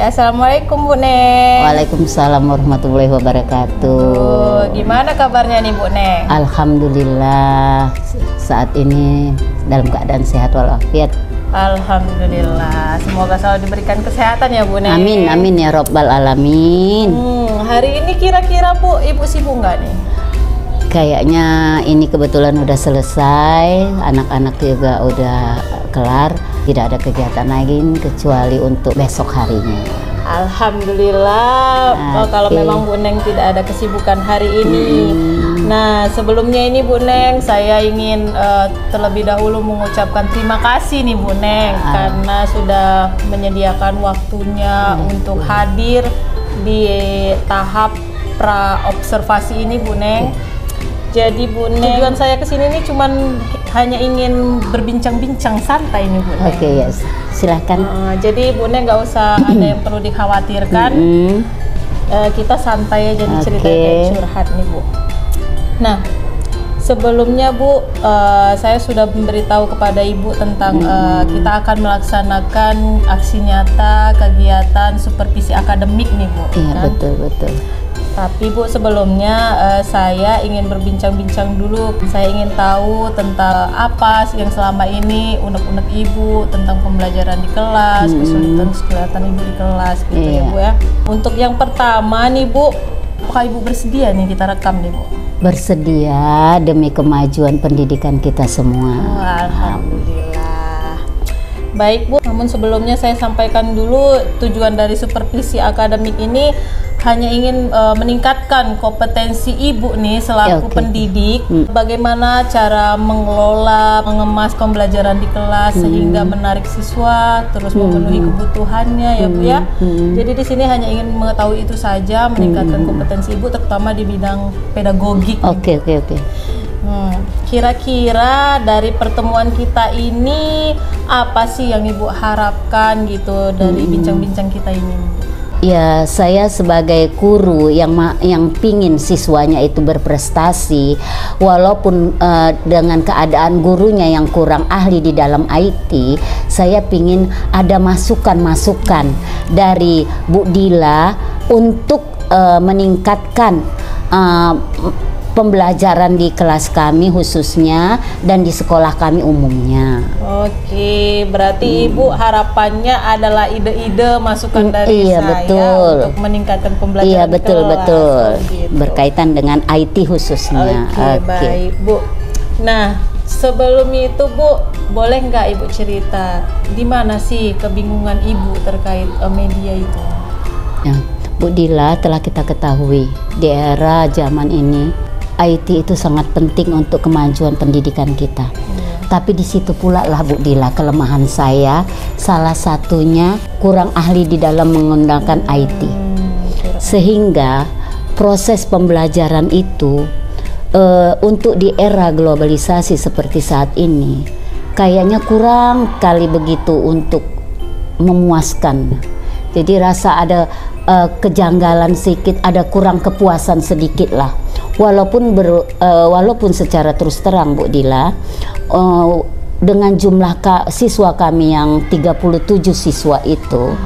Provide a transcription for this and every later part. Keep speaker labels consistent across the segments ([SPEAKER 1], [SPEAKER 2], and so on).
[SPEAKER 1] Assalamualaikum Bu Neng.
[SPEAKER 2] Waalaikumsalam warahmatullahi wabarakatuh.
[SPEAKER 1] Gimana kabarnya nih Bu Neng?
[SPEAKER 2] Alhamdulillah saat ini dalam keadaan sehat walafiat.
[SPEAKER 1] Alhamdulillah, semoga selalu diberikan kesehatan ya Bu Neng.
[SPEAKER 2] Amin, amin ya Rabbal Alamin.
[SPEAKER 1] Hari ini kira-kira Bu, Ibu sibuk nggak nih?
[SPEAKER 2] Kayaknya ini kebetulan udah selesai, anak-anak juga udah kelar, tidak ada kegiatan lagi kecuali untuk besok harinya.
[SPEAKER 1] Alhamdulillah, kalau memang Bu Neng tidak ada kesibukan hari ini. Nah, sebelumnya ini Bu Neng, saya ingin terlebih dahulu mengucapkan terima kasih nih Bu Neng karena sudah menyediakan waktunya untuk hadir di tahap pra-observasi ini Bu Neng. Jadi Bu Neng, tujuan saya kesini nih cuman hanya ingin berbincang-bincang santai nih Bu Neng.
[SPEAKER 2] Oke, yes. Silahkan.
[SPEAKER 1] Jadi Bu Neng nggak usah ada yang perlu dikhawatirkan. Kita santai aja cerita kayak curhat nih Bu. Nah, sebelumnya Bu, saya sudah memberitahu kepada Ibu tentang kita akan melaksanakan aksi nyata kegiatan supervisi akademik nih Bu.
[SPEAKER 2] Iya, kan? Betul.
[SPEAKER 1] Tapi Bu, sebelumnya saya ingin berbincang-bincang dulu. Saya ingin tahu tentang apa yang selama ini unek-unek Ibu tentang pembelajaran di kelas, kesulitan Ibu di kelas gitu ya Bu ya. Untuk yang pertama nih Bu, apakah Ibu bersedia nih kita rekam nih Bu?
[SPEAKER 2] Bersedia demi kemajuan pendidikan kita semua.
[SPEAKER 1] Alhamdulillah. Baik Bu, namun sebelumnya saya sampaikan dulu tujuan dari supervisi akademik ini hanya ingin meningkatkan kompetensi Ibu nih selaku pendidik, bagaimana cara mengelola, mengemas pembelajaran di kelas sehingga menarik siswa, terus memenuhi kebutuhannya ya Bu ya. Jadi di sini hanya ingin mengetahui itu saja, meningkatkan kompetensi Ibu terutama di bidang pedagogik.
[SPEAKER 2] Oke.
[SPEAKER 1] Kira-kira dari pertemuan kita ini apa sih yang Ibu harapkan gitu dari bincang-bincang kita ini?
[SPEAKER 2] Ya, saya sebagai guru yang pingin siswanya itu berprestasi, walaupun dengan keadaan gurunya yang kurang ahli di dalam IT, saya pingin ada masukan-masukan dari Bu Dila untuk meningkatkan pembelajaran di kelas kami khususnya dan di sekolah kami umumnya. Oke,
[SPEAKER 1] berarti Ibu harapannya adalah ide-ide masukan dari saya untuk meningkatkan pembelajaran.
[SPEAKER 2] Iya, betul. Gitu. Berkaitan dengan IT khususnya.
[SPEAKER 1] Oke, baik Bu. Nah, sebelum itu Bu, boleh nggak Ibu cerita di mana sih kebingungan Ibu terkait media itu?
[SPEAKER 2] Ya, Bu Dila, telah kita ketahui di era zaman ini IT itu sangat penting untuk kemajuan pendidikan kita. Tapi di situ pula lah Bu Dila kelemahan saya, salah satunya kurang ahli di dalam menggunakan IT. Sehingga proses pembelajaran itu untuk di era globalisasi seperti saat ini kayaknya kurang kali begitu untuk memuaskan. Jadi rasa ada kejanggalan sedikit, ada kurang kepuasan sedikit lah. Walaupun secara terus terang Bu Dila, dengan jumlah siswa kami yang 37 siswa itu,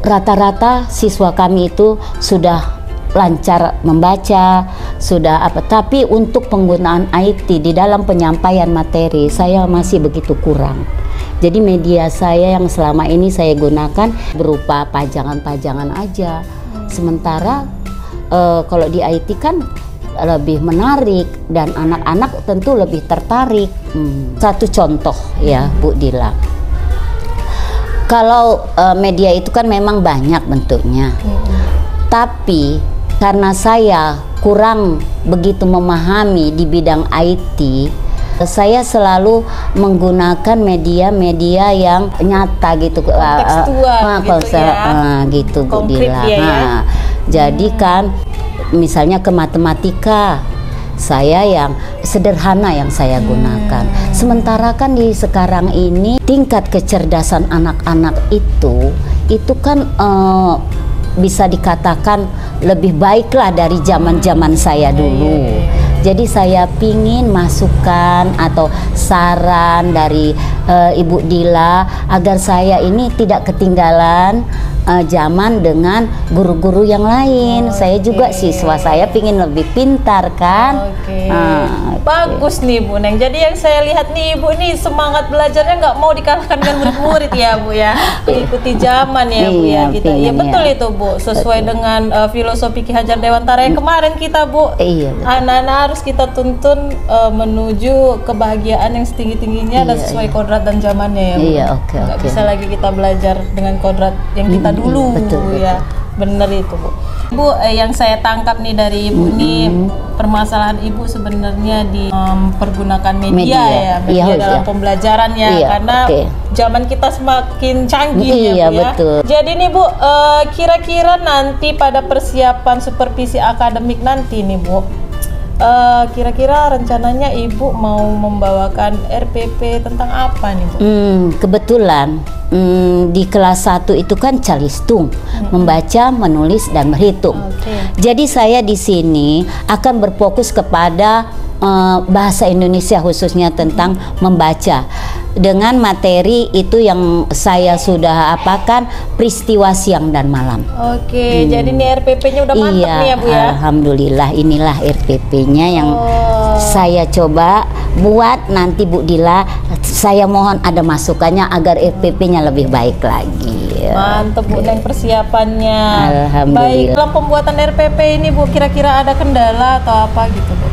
[SPEAKER 2] rata-rata siswa kami itu sudah lancar membaca, sudah apa, tapi untuk penggunaan IT di dalam penyampaian materi saya masih begitu kurang. Jadi media saya yang selama ini saya gunakan berupa pajangan-pajangan aja. Sementara kalau di IT kan lebih menarik dan anak-anak tentu lebih tertarik. Satu contoh ya Bu Dila. Kalau media itu kan memang banyak bentuknya. Tapi karena saya kurang begitu memahami di bidang IT, saya selalu menggunakan media-media yang nyata gitu,
[SPEAKER 1] kontekstual
[SPEAKER 2] gitu Bu Dila. Jadi kan misalnya ke matematika, saya yang sederhana yang saya gunakan. Sementara kan di sekarang ini tingkat kecerdasan anak-anak itu kan bisa dikatakan lebih baiklah dari zaman-zaman saya dulu. Jadi saya pingin masukan atau saran dari Ibu Dila agar saya ini tidak ketinggalan zaman dengan guru-guru yang lain. Saya juga siswa, saya pingin lebih pintar kan.
[SPEAKER 1] Bagus nih Bu Neng. Jadi yang saya lihat nih Ibu nih semangat belajarnya nggak mau dikalahkan dengan murid-murid ya Bu ya. Ikuti zaman ya Bu ya kita. Ya betul itu Bu. Sesuai dengan filosofi Ki Hajar Dewantara yang kemarin kita Bu. Anak-anak harus kita tuntun menuju kebahagiaan yang setinggi-tingginya dan sesuai kodrat dan zamannya ya Bu. Nggak bisa lagi kita belajar dengan kodrat yang kita dulu ya. Bener itu Bu. Bu, yang saya tangkap nih dari Ibu nih permasalahan Ibu sebenarnya di pergunakan media ya dalam pembelajaran ya karena zaman kita semakin canggih ya Bu ya. Jadi nih Bu, kira-kira nanti pada persiapan supervisi akademik nanti nih Bu, kira-kira rencananya Ibu mau membawakan RPP tentang apa nih Bu?
[SPEAKER 2] Kebetulan di kelas 1 itu kan calistung, membaca, menulis dan berhitung. Jadi saya di sini akan berfokus kepada bahasa Indonesia khususnya tentang membaca. Dengan materi itu yang saya sudah apakan peristiwa siang dan malam.
[SPEAKER 1] Jadi ini RPP-nya udah mantap nih ya Bu ya.
[SPEAKER 2] Alhamdulillah, inilah RPP-nya yang saya coba buat nanti Bu Dila. Saya mohon ada masukannya agar RPP-nya lebih baik lagi.
[SPEAKER 1] Mantap Bu Neng persiapannya.
[SPEAKER 2] Alhamdulillah.
[SPEAKER 1] Baik, dalam pembuatan RPP ini Bu kira-kira ada kendala atau apa gitu Bu?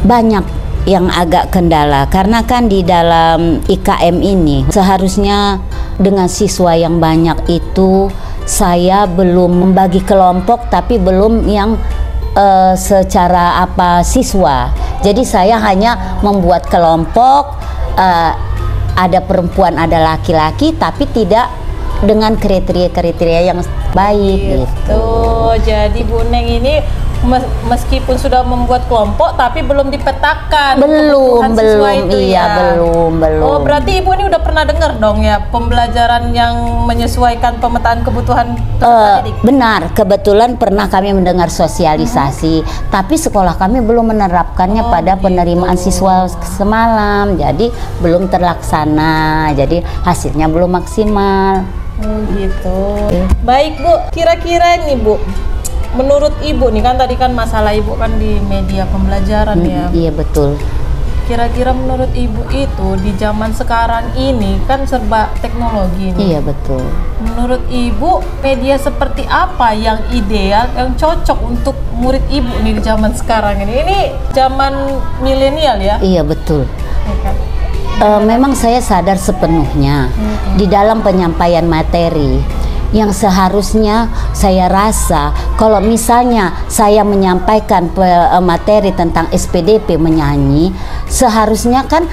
[SPEAKER 2] Banyak yang agak kendala karena kan di dalam IKM ini seharusnya dengan siswa yang banyak itu saya belum membagi kelompok tapi belum yang secara siswa. Jadi saya hanya membuat kelompok ada perempuan ada laki-laki tapi tidak dengan kriteria-kriteria yang baik gitu.
[SPEAKER 1] Jadi Bu Neng ini meskipun sudah membuat kelompok tapi belum dipetakan
[SPEAKER 2] belum
[SPEAKER 1] Oh berarti Ibu ini udah pernah dengar dong ya pembelajaran yang menyesuaikan pemetaan kebutuhan peserta didik?
[SPEAKER 2] Benar, kebetulan pernah kami mendengar sosialisasi tapi sekolah kami belum menerapkannya pada penerimaan siswa semalam, jadi belum terlaksana, jadi hasilnya belum maksimal.
[SPEAKER 1] Baik Bu, kira-kira nih Bu, menurut Ibu nih kan tadi kan masalah Ibu kan di media pembelajaran ya.
[SPEAKER 2] Iya betul.
[SPEAKER 1] Kira-kira menurut Ibu itu di zaman sekarang ini kan serba teknologi nih.
[SPEAKER 2] Iya betul.
[SPEAKER 1] Menurut Ibu media seperti apa yang ideal, yang cocok untuk murid Ibu nih di zaman sekarang ini? Ini zaman milenial ya?
[SPEAKER 2] Iya betul. Memang saya sadar sepenuhnya di dalam penyampaian materi yang seharusnya saya rasa kalau misalnya saya menyampaikan materi tentang SPDP menyanyi seharusnya kan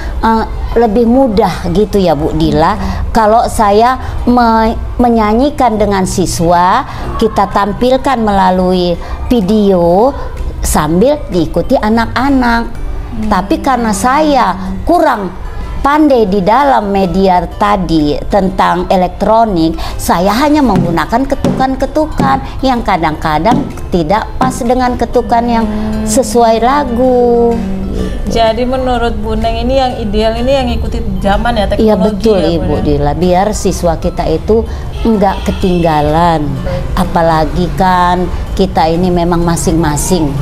[SPEAKER 2] lebih mudah gitu ya Bu Dila. Kalau saya menyanyikan dengan siswa, kita tampilkan melalui video sambil diikuti anak-anak. Tapi karena saya kurang pandai di dalam media tadi tentang elektronik, saya hanya menggunakan ketukan-ketukan yang kadang-kadang tidak pas dengan ketukan yang sesuai lagu.
[SPEAKER 1] Jadi menurut Bu Neng ini yang ideal ini yang ikuti zaman ya, teknologi.
[SPEAKER 2] Iya betul
[SPEAKER 1] ya,
[SPEAKER 2] Ibu Dila, biar siswa kita itu enggak ketinggalan. Apalagi kan kita ini memang masing-masing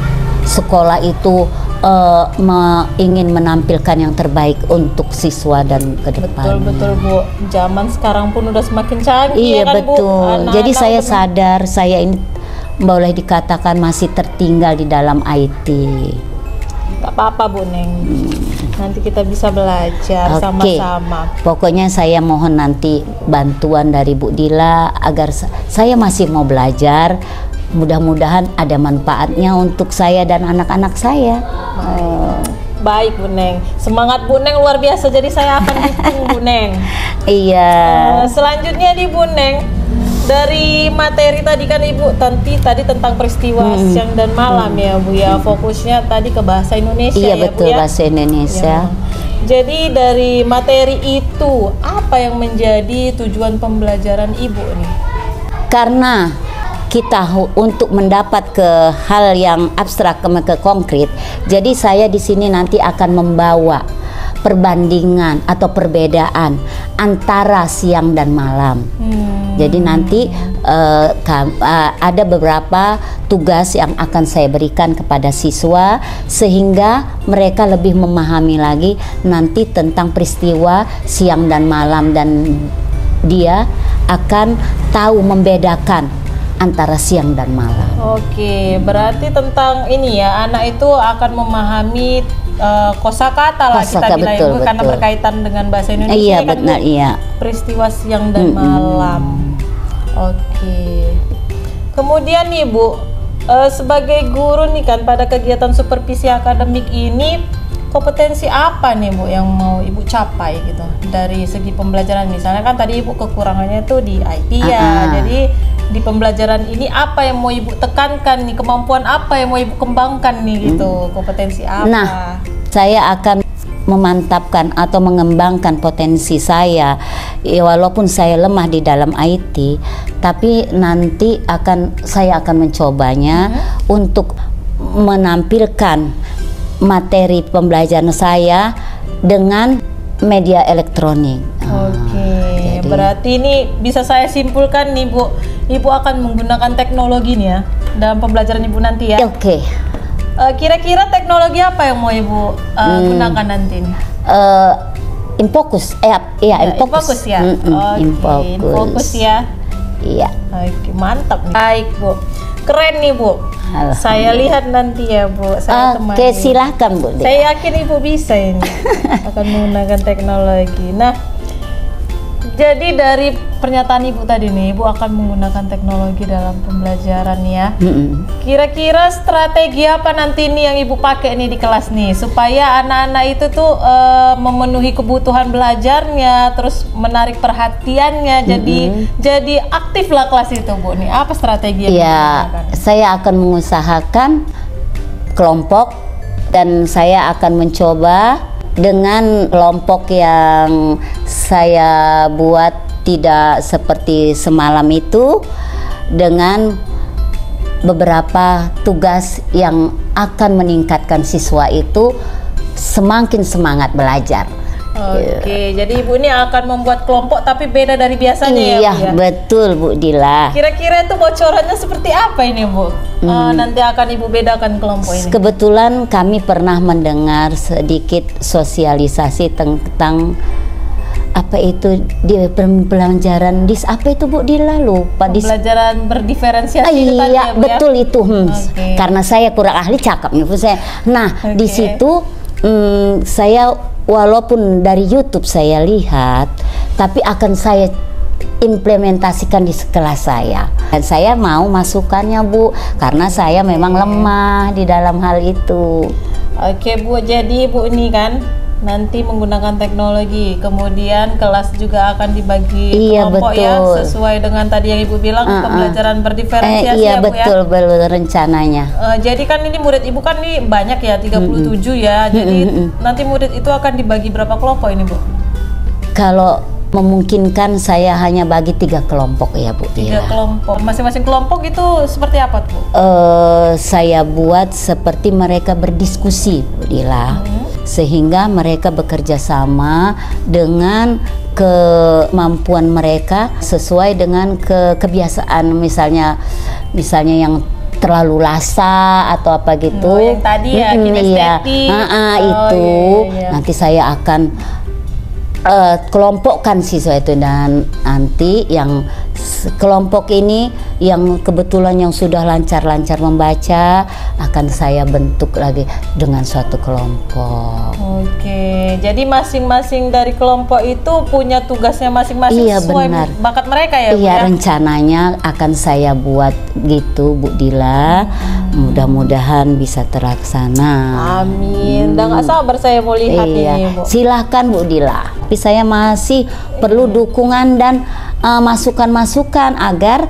[SPEAKER 2] sekolah itu ingin menampilkan yang terbaik untuk siswa dan ke depan.
[SPEAKER 1] Betul Bu, zaman sekarang pun udah semakin canggih.
[SPEAKER 2] Iya kan, betul Bu? Jadi saya sadar saya ini boleh dikatakan masih tertinggal di dalam IT.
[SPEAKER 1] Gak apa-apa Bu Neng, nanti kita bisa belajar sama-sama.
[SPEAKER 2] Pokoknya saya mohon nanti bantuan dari Bu Dila agar saya masih mau belajar. Mudah-mudahan ada manfaatnya untuk saya dan anak-anak saya.
[SPEAKER 1] Baik Bu Neng, semangat Bu Neng luar biasa, jadi saya akan dukung Bu Neng.
[SPEAKER 2] Iya.
[SPEAKER 1] Selanjutnya nih Bu Neng, dari materi tadi kan Ibu tadi tentang peristiwa siang dan malam ya Bu ya, fokusnya tadi ke bahasa Indonesia.
[SPEAKER 2] Iya
[SPEAKER 1] ya,
[SPEAKER 2] betul,
[SPEAKER 1] Bu, ya?
[SPEAKER 2] Bahasa Indonesia.
[SPEAKER 1] Ya. Jadi dari materi itu apa yang menjadi tujuan pembelajaran Ibu nih?
[SPEAKER 2] Karena kita untuk mendapat ke hal yang abstrak ke konkret. Jadi saya di sini nanti akan membawa perbandingan atau perbedaan antara siang dan malam. Jadi nanti ada beberapa tugas yang akan saya berikan kepada siswa sehingga mereka lebih memahami lagi nanti tentang peristiwa siang dan malam, dan dia akan tahu membedakan antara siang dan malam.
[SPEAKER 1] Oke, berarti tentang ini ya, anak itu akan memahami kosakata lah kita bilang,
[SPEAKER 2] betul,
[SPEAKER 1] karena
[SPEAKER 2] betul.
[SPEAKER 1] berkaitan dengan bahasa Indonesia.
[SPEAKER 2] Iya,
[SPEAKER 1] kan,
[SPEAKER 2] benar,
[SPEAKER 1] Bu,
[SPEAKER 2] iya.
[SPEAKER 1] peristiwa siang dan malam. Oke. Kemudian nih Bu, sebagai guru nih kan pada kegiatan supervisi akademik ini, kompetensi apa nih Bu yang mau Ibu capai gitu dari segi pembelajaran? Misalnya kan tadi Ibu kekurangannya tuh di IT ya, jadi di pembelajaran ini apa yang mau Ibu tekankan nih, kemampuan apa yang mau Ibu kembangkan nih gitu, kompetensi apa?
[SPEAKER 2] Nah, saya akan memantapkan atau mengembangkan potensi saya, ya, walaupun saya lemah di dalam IT, tapi nanti saya akan mencobanya untuk menampilkan materi pembelajaran saya dengan media elektronik.
[SPEAKER 1] Oke,
[SPEAKER 2] jadi,
[SPEAKER 1] berarti ini bisa saya simpulkan nih Bu, Ibu akan menggunakan teknologi nih ya dalam pembelajaran Ibu nanti ya.
[SPEAKER 2] Oke.
[SPEAKER 1] Kira-kira teknologi apa yang mau Ibu gunakan nanti nih?
[SPEAKER 2] Infocus,
[SPEAKER 1] Infocus ya. Oke, Infocus ya.
[SPEAKER 2] Iya.
[SPEAKER 1] Oke, mantap nih. Baik Bu, keren nih Bu. Saya lihat nanti ya Bu, saya temani.
[SPEAKER 2] Oke, silahkan Bu.
[SPEAKER 1] Saya yakin Ibu bisa ini akan menggunakan teknologi. Nah, jadi dari pernyataan Ibu tadi nih, Ibu akan menggunakan teknologi dalam pembelajaran ya. Kira-kira strategi apa nanti nih yang Ibu pakai nih di kelas nih, supaya anak-anak itu tuh memenuhi kebutuhan belajarnya, terus menarik perhatiannya, jadi aktif lah kelas itu Bu nih. Apa strategi yang Ibu gunakan?
[SPEAKER 2] Saya akan mengusahakan kelompok, dan saya akan mencoba dengan kelompok yang saya buat tidak seperti semalam itu, dengan beberapa tugas yang akan meningkatkan siswa itu semakin semangat belajar.
[SPEAKER 1] Oke, jadi Ibu ini akan membuat kelompok tapi beda dari biasanya ya Bu ya?
[SPEAKER 2] Betul Bu Dila.
[SPEAKER 1] Kira-kira itu bocorannya seperti apa ini Bu? Nanti akan Ibu bedakan kelompok ini.
[SPEAKER 2] Kebetulan kami pernah mendengar sedikit sosialisasi tentang apa itu di pembelajaran apa itu Bu Dila, lupa.
[SPEAKER 1] Pembelajaran berdiferensiasi itu tadi
[SPEAKER 2] iya,
[SPEAKER 1] ya Bu
[SPEAKER 2] betul
[SPEAKER 1] ya?
[SPEAKER 2] itu. Karena saya kurang ahli cakap nih Bu saya. Nah, di situ saya walaupun dari YouTube saya lihat, tapi akan saya implementasikan di kelas saya. Dan saya mau masukannya Bu, karena saya memang lemah di dalam hal itu.
[SPEAKER 1] Oke Bu, jadi Ibu ini kan nanti menggunakan teknologi, kemudian kelas juga akan dibagi kelompok ya, sesuai dengan tadi yang Ibu bilang pembelajaran berdiferensiasi
[SPEAKER 2] iya,
[SPEAKER 1] ya Bu ya?
[SPEAKER 2] betul rencananya.
[SPEAKER 1] Jadi kan ini murid Ibu kan nih banyak ya, 37 ya, jadi nanti murid itu akan dibagi berapa kelompok ini Bu?
[SPEAKER 2] Kalau memungkinkan saya hanya bagi 3 kelompok ya Bu.
[SPEAKER 1] 3 kelompok, masing-masing kelompok itu seperti apa Bu?
[SPEAKER 2] Saya buat seperti mereka berdiskusi Bu Dila, sehingga mereka bekerja sama dengan kemampuan mereka sesuai dengan kebiasaan, misalnya yang terlalu lasa atau apa gitu.
[SPEAKER 1] Yang tadi ya, kinestetik.
[SPEAKER 2] Nanti saya akan kelompokkan siswa itu, dan nanti yang kelompok ini yang kebetulan yang sudah lancar-lancar membaca akan saya bentuk lagi dengan suatu kelompok.
[SPEAKER 1] Oke, jadi masing-masing dari kelompok itu punya tugasnya masing-masing sesuai bakat mereka ya Bu?
[SPEAKER 2] Iya, rencananya akan saya buat gitu Bu Dila. Mudah-mudahan bisa terlaksana.
[SPEAKER 1] Amin. Udah nggak sabar saya mau lihat ini Bu.
[SPEAKER 2] Silahkan Bu Dila. Tapi saya masih perlu dukungan dan masukan-masukan agar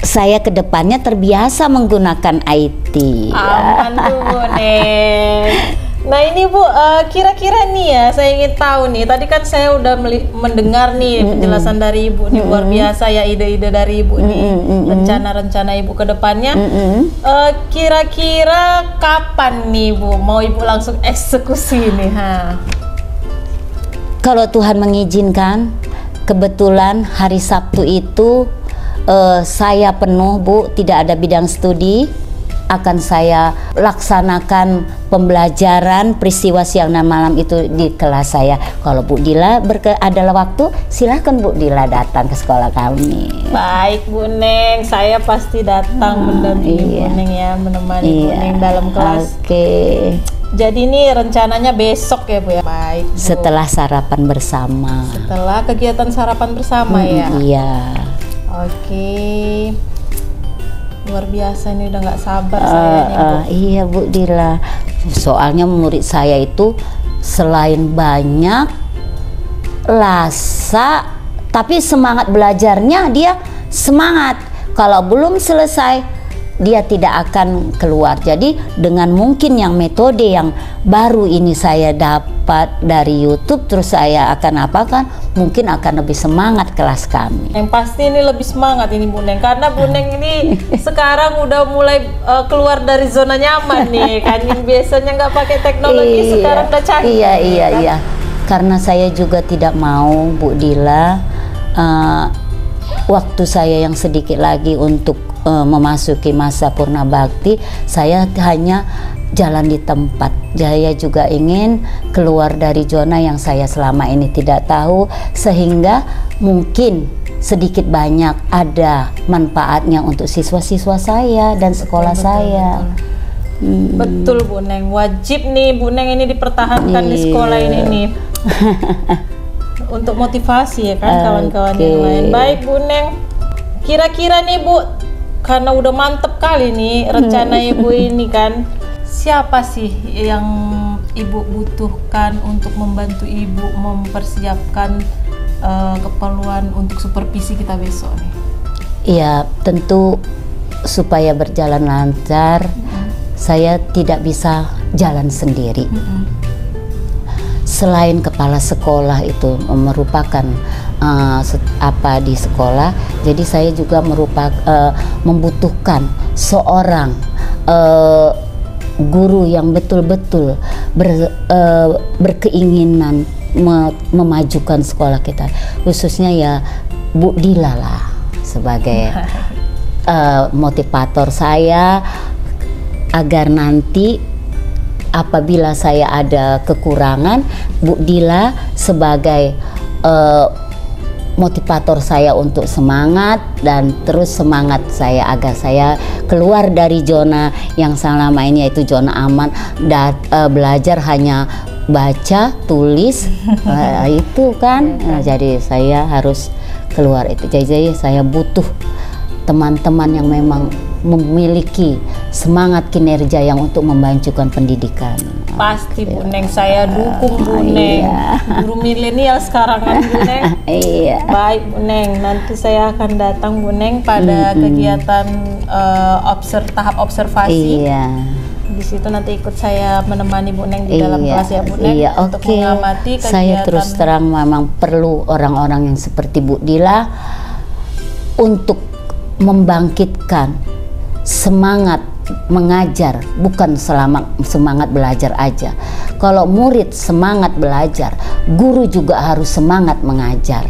[SPEAKER 2] saya kedepannya terbiasa menggunakan IT.
[SPEAKER 1] Aman tuh Bu Nen. Nah ini Bu, kira-kira nih ya, saya ingin tahu nih. Tadi kan saya udah mendengar nih penjelasan dari Ibu nih, luar biasa ya ide-ide dari Ibu nih, rencana-rencana Ibu ke depannya. Kira-kira kapan nih Bu, mau Ibu langsung eksekusi nih?
[SPEAKER 2] Kalau Tuhan mengizinkan, kebetulan hari Sabtu itu saya penuh Bu, tidak ada bidang studi. Akan saya laksanakan pembelajaran peristiwa siang dan malam itu di kelas saya. Kalau Bu Dila adalah waktu, silahkan Bu Dila datang ke sekolah kami.
[SPEAKER 1] Baik Bu Neng, saya pasti datang mendampingi Bu Neng ya, menemani Bu Neng dalam kelas.
[SPEAKER 2] Oke.
[SPEAKER 1] Jadi ini rencananya besok ya Bu ya? Baik Bu.
[SPEAKER 2] Setelah sarapan bersama.
[SPEAKER 1] Setelah kegiatan sarapan bersama ya?
[SPEAKER 2] Iya.
[SPEAKER 1] Oke. Luar biasa, ini udah nggak sabar saya nih Bu.
[SPEAKER 2] Iya Bu Dila, soalnya murid saya itu selain banyak lasa, tapi semangat belajarnya dia semangat. Kalau belum selesai dia tidak akan keluar. Jadi dengan mungkin yang metode yang baru ini saya dapat dari YouTube, terus saya akan apakan, mungkin akan lebih semangat kelas kami.
[SPEAKER 1] Yang pasti ini lebih semangat ini Bu Neng, karena Bu Neng ini sekarang udah mulai keluar dari zona nyaman nih kan, yang biasanya nggak pakai teknologi sekarang udah canggih.
[SPEAKER 2] Iya. Karena saya juga tidak mau Bu Dila, waktu saya yang sedikit lagi untuk memasuki masa purna bakti, saya hanya jalan di tempat. Saya juga ingin keluar dari zona yang saya selama ini tidak tahu, sehingga mungkin sedikit banyak ada manfaatnya untuk siswa-siswa saya dan sekolah saya.
[SPEAKER 1] Betul Bu Neng, wajib nih Bu Neng ini dipertahankan di sekolah ini nih. Untuk motivasi ya kan kawan-kawan yang lain. Baik Bu Neng, kira-kira nih Bu, karena udah mantep kali nih rencana Ibu ini kan, siapa sih yang Ibu butuhkan untuk membantu Ibu mempersiapkan keperluan untuk supervisi kita besok nih? Iya,
[SPEAKER 2] tentu supaya berjalan lancar, saya tidak bisa jalan sendiri. Selain kepala sekolah itu merupakan apa di sekolah, jadi saya juga membutuhkan seorang guru yang betul-betul berkeinginan memajukan sekolah kita, khususnya ya Bu Dila lah sebagai motivator saya, agar nanti apabila saya ada kekurangan, Bu Dila sebagai motivator saya untuk semangat, dan terus semangat saya agar saya keluar dari zona yang selama ini, yaitu zona aman, dan belajar hanya baca, tulis, itu kan. Jadi saya harus keluar itu. Jadi saya butuh teman-teman yang memang memiliki semangat kinerja yang untuk memajukan pendidikan.
[SPEAKER 1] Pasti Bu Neng, saya dukung Bu Neng. Guru milenial sekarang kan Bu Neng. Baik Bu Neng, nanti saya akan datang Bu Neng pada kegiatan tahap observasi. Di situ nanti ikut saya menemani Bu Neng di dalam kelas ya Bu Neng, untuk mengamati kegiatan. Saya terus terang memang perlu orang-orang yang seperti Bu Dila untuk membangkitkan semangat mengajar, bukan semangat belajar aja. Kalau murid semangat belajar, guru juga harus semangat mengajar.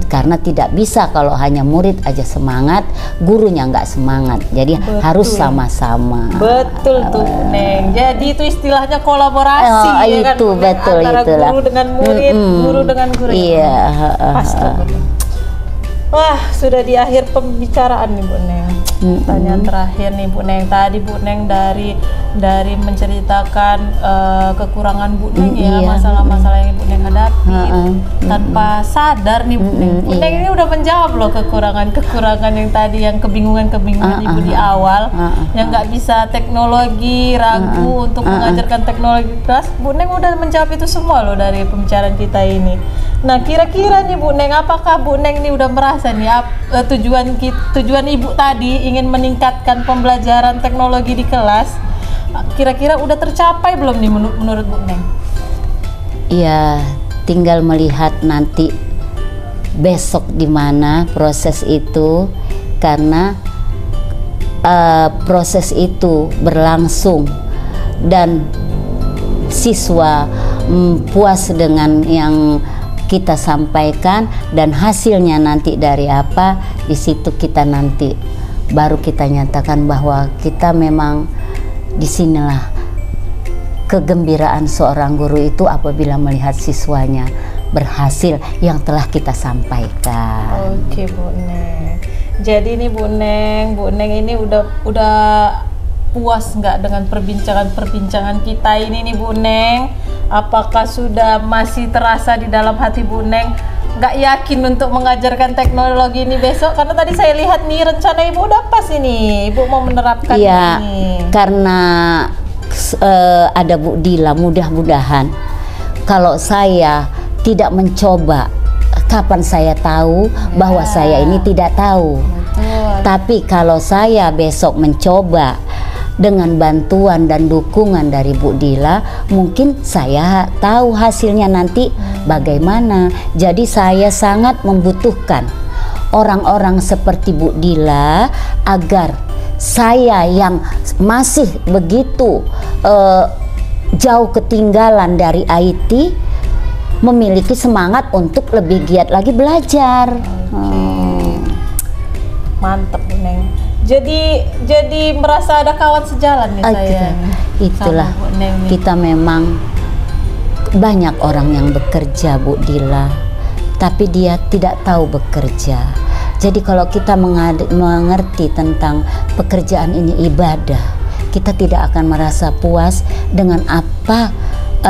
[SPEAKER 1] Karena tidak bisa kalau hanya murid aja semangat, gurunya nggak semangat. Jadi harus sama-sama. Betul tuh Neng. Jadi itu istilahnya kolaborasi ya
[SPEAKER 2] itu kan? Betul,
[SPEAKER 1] antara
[SPEAKER 2] itulah.
[SPEAKER 1] Guru dengan murid, guru dengan guru.
[SPEAKER 2] Iya.
[SPEAKER 1] Pasti. Wah, sudah di akhir pembicaraan nih Bu Neng. Pertanyaan terakhir nih Bu Neng. Tadi Bu Neng dari menceritakan kekurangan Bu Neng ya, masalah-masalah yang Bu Neng hadapi tanpa sadar nih Bu Neng. Bu Neng ini udah menjawab loh kekurangan yang tadi, yang kebingungan Ibu di awal, yang nggak bisa teknologi, ragu untuk mengajarkan teknologi kelas. Bu Neng udah menjawab itu semua loh dari pembicaraan kita ini. Nah, kira-kira nih Bu Neng, apakah Bu Neng ini udah merasa nih tujuan Ibu tadi ingin meningkatkan pembelajaran teknologi di kelas, kira-kira udah tercapai belum nih menurut Bu Neng?
[SPEAKER 2] Ya, tinggal melihat nanti besok di mana proses itu, karena proses itu berlangsung dan siswa puas dengan yang kita sampaikan dan hasilnya nanti dari apa, di situ kita nanti baru kita nyatakan bahwa kita memang disinilah kegembiraan seorang guru itu apabila melihat siswanya berhasil yang telah kita sampaikan.
[SPEAKER 1] Oke Bu Neng. Jadi ini Bu Neng ini udah puas nggak dengan perbincangan kita ini nih Bu Neng? Apakah sudah masih terasa di dalam hati Bu Neng nggak yakin untuk mengajarkan teknologi ini besok? Karena tadi saya lihat nih rencana Ibu udah pas ini, Ibu mau menerapkan ini.
[SPEAKER 2] Karena ada Bu Dila, mudah-mudahan kalau saya tidak mencoba, kapan saya tahu bahwa saya ini tidak tahu.
[SPEAKER 1] Betul.
[SPEAKER 2] Tapi kalau saya besok mencoba dengan bantuan dan dukungan dari Bu Dila, mungkin saya tahu hasilnya nanti bagaimana. Jadi saya sangat membutuhkan orang-orang seperti Bu Dila agar saya yang masih begitu jauh ketinggalan dari IT memiliki semangat untuk lebih giat lagi belajar.
[SPEAKER 1] Mantap Bu Neng. Jadi merasa ada kawan sejalan nih saya.
[SPEAKER 2] Itulah kita memang banyak orang yang bekerja Bu Dila, tapi dia tidak tahu bekerja. Jadi kalau kita mengerti tentang pekerjaan ini ibadah, kita tidak akan merasa puas dengan apa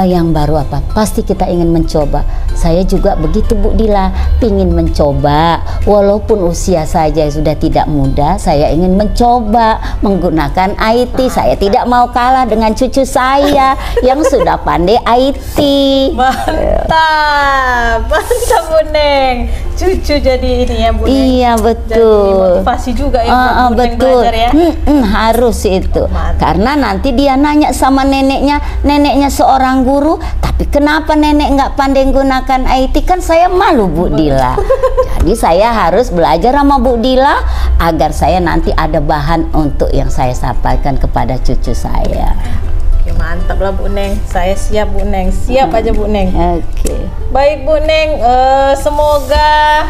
[SPEAKER 2] yang baru apa. Pasti kita ingin mencoba. Saya juga begitu Bu Dila, pingin mencoba walaupun usia saja sudah tidak muda. Saya ingin mencoba menggunakan IT. Saya tidak mau kalah dengan cucu saya yang sudah pandai IT.
[SPEAKER 1] Mantap Bu Neng. Cucu jadi ini ya Bu Neng.
[SPEAKER 2] Iya betul.
[SPEAKER 1] Jadi motivasi juga ya Bu Neng
[SPEAKER 2] betul.
[SPEAKER 1] belajar ya.
[SPEAKER 2] Harus itu.
[SPEAKER 1] Mantap.
[SPEAKER 2] Karena nanti dia nanya sama neneknya seorang guru, tapi kenapa nenek nggak pandai gunakan IT? Kan saya malu Bu Dila. Jadi saya harus belajar sama Bu Dila agar saya nanti ada bahan untuk yang saya sampaikan kepada cucu saya.
[SPEAKER 1] Oke, mantap lah Bu Neng. Saya siap Bu Neng. Siap aja Bu Neng.
[SPEAKER 2] Oke.
[SPEAKER 1] Baik Bu Neng, semoga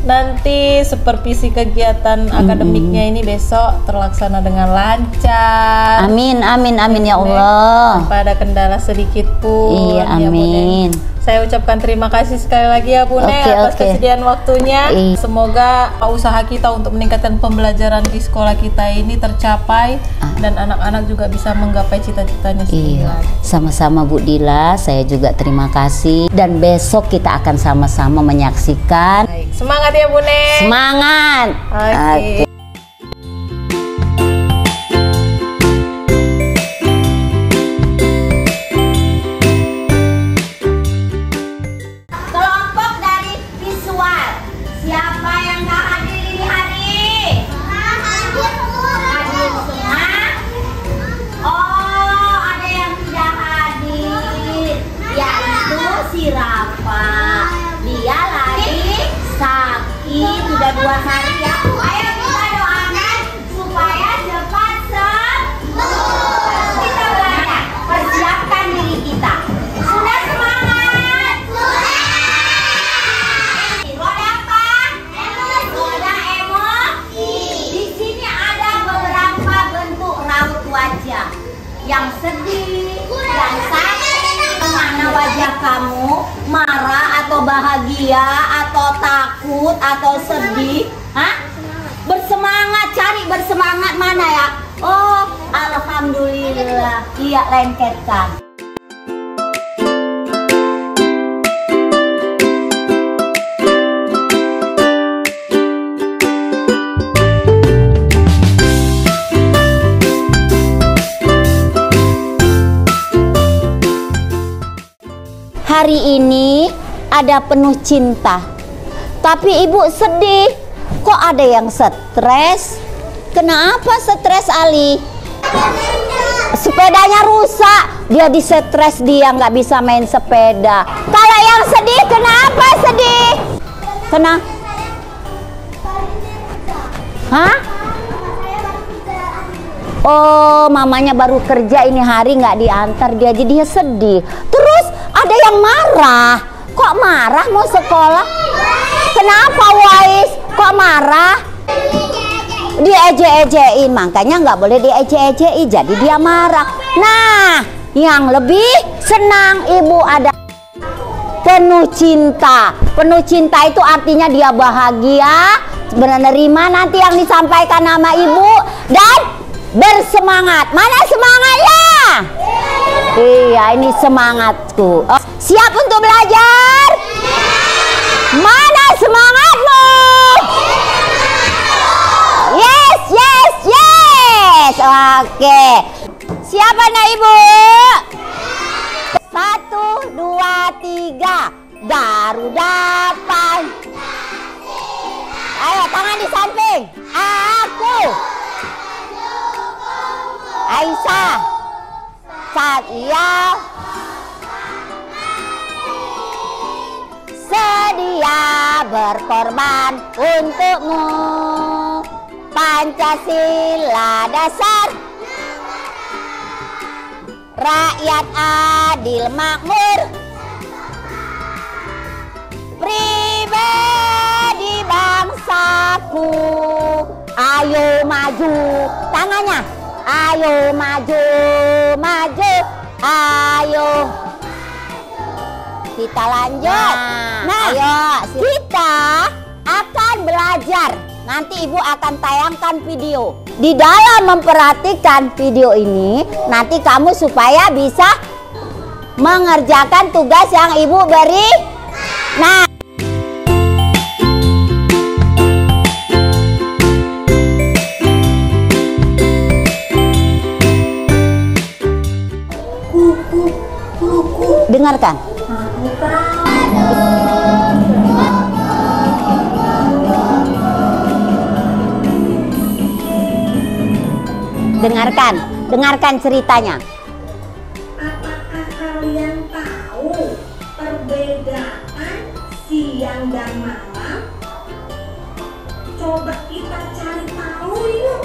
[SPEAKER 1] nanti supervisi kegiatan akademiknya ini besok terlaksana dengan lancar.
[SPEAKER 2] Amin, amin, amin ya Allah.
[SPEAKER 1] Tanpa ada kendala sedikit pun.
[SPEAKER 2] Iya,
[SPEAKER 1] ya, Bu
[SPEAKER 2] amin.
[SPEAKER 1] Neng. Saya ucapkan terima kasih sekali lagi ya Bu Neng atas kesediaan waktunya. Semoga usaha kita untuk meningkatkan pembelajaran di sekolah kita ini tercapai dan anak-anak juga bisa menggapai cita-citanya sendiri.
[SPEAKER 2] Sama-sama Bu Dila, saya juga terima kasih dan besok kita akan sama-sama menyaksikan.
[SPEAKER 1] Baik. Semangat ya Bu Neng.
[SPEAKER 2] Semangat.
[SPEAKER 1] Oke.
[SPEAKER 2] Dia lagi sakit udah 2 hari ya. Ayo kita doakan supaya cepat sembuh. Kita belajar, persiapkan diri kita. Sudah semangat? Sudah. Roda apa? Roda emosi. Di sini ada beberapa bentuk raut wajah. Yang sedih, yang sakit. Kemana wajah kamu? Marah atau bahagia atau takut atau sedih? Hah? Bersemangat, cari bersemangat mana ya? Oh, alhamdulillah. Iya, lengketkan. Hari ini ada penuh cinta, tapi ibu sedih. Kok ada yang stres? Kenapa stres Ali? Sepedanya rusak, dia disetres, dia nggak bisa main sepeda. Kalau yang sedih, kenapa sedih? Kenapa? Hah? Oh, mamanya baru kerja ini hari nggak diantar dia, jadi dia sedih. Terus ada yang marah. Kok marah mau sekolah? Kenapa Wais? Kok marah? Diejek-ejekin, makanya nggak boleh diejek-ejekin, jadi dia marah. Nah, yang lebih senang ibu ada penuh cinta. Penuh cinta itu artinya dia bahagia, menerima nanti yang disampaikan nama ibu dan bersemangat. Mana semangatnya? Iya, ini semangatku. Siap untuk belajar? Mana semangatmu? Yes, yes, yes. Oke. Siapa anak ibu? 1, 2, 3. Garuda pan. Ayo, tangan di samping. Aku. Aisyah. Satya. Sedia berkorban untukmu. Pancasila dasar. Rakyat adil makmur. Pribadi bangsaku. Ayo maju. Tangannya. Ayo maju. Maju. Ayo. Kita lanjut. Nah, ayo, kita akan belajar. Nanti ibu akan tayangkan video. Di dalam memperhatikan video ini, nanti kamu supaya bisa mengerjakan tugas yang ibu beri. Nah, dengarkan. Dengarkan ceritanya.
[SPEAKER 3] Apakah kalian tahu perbedaan siang dan malam? Coba kita cari tahu yuk.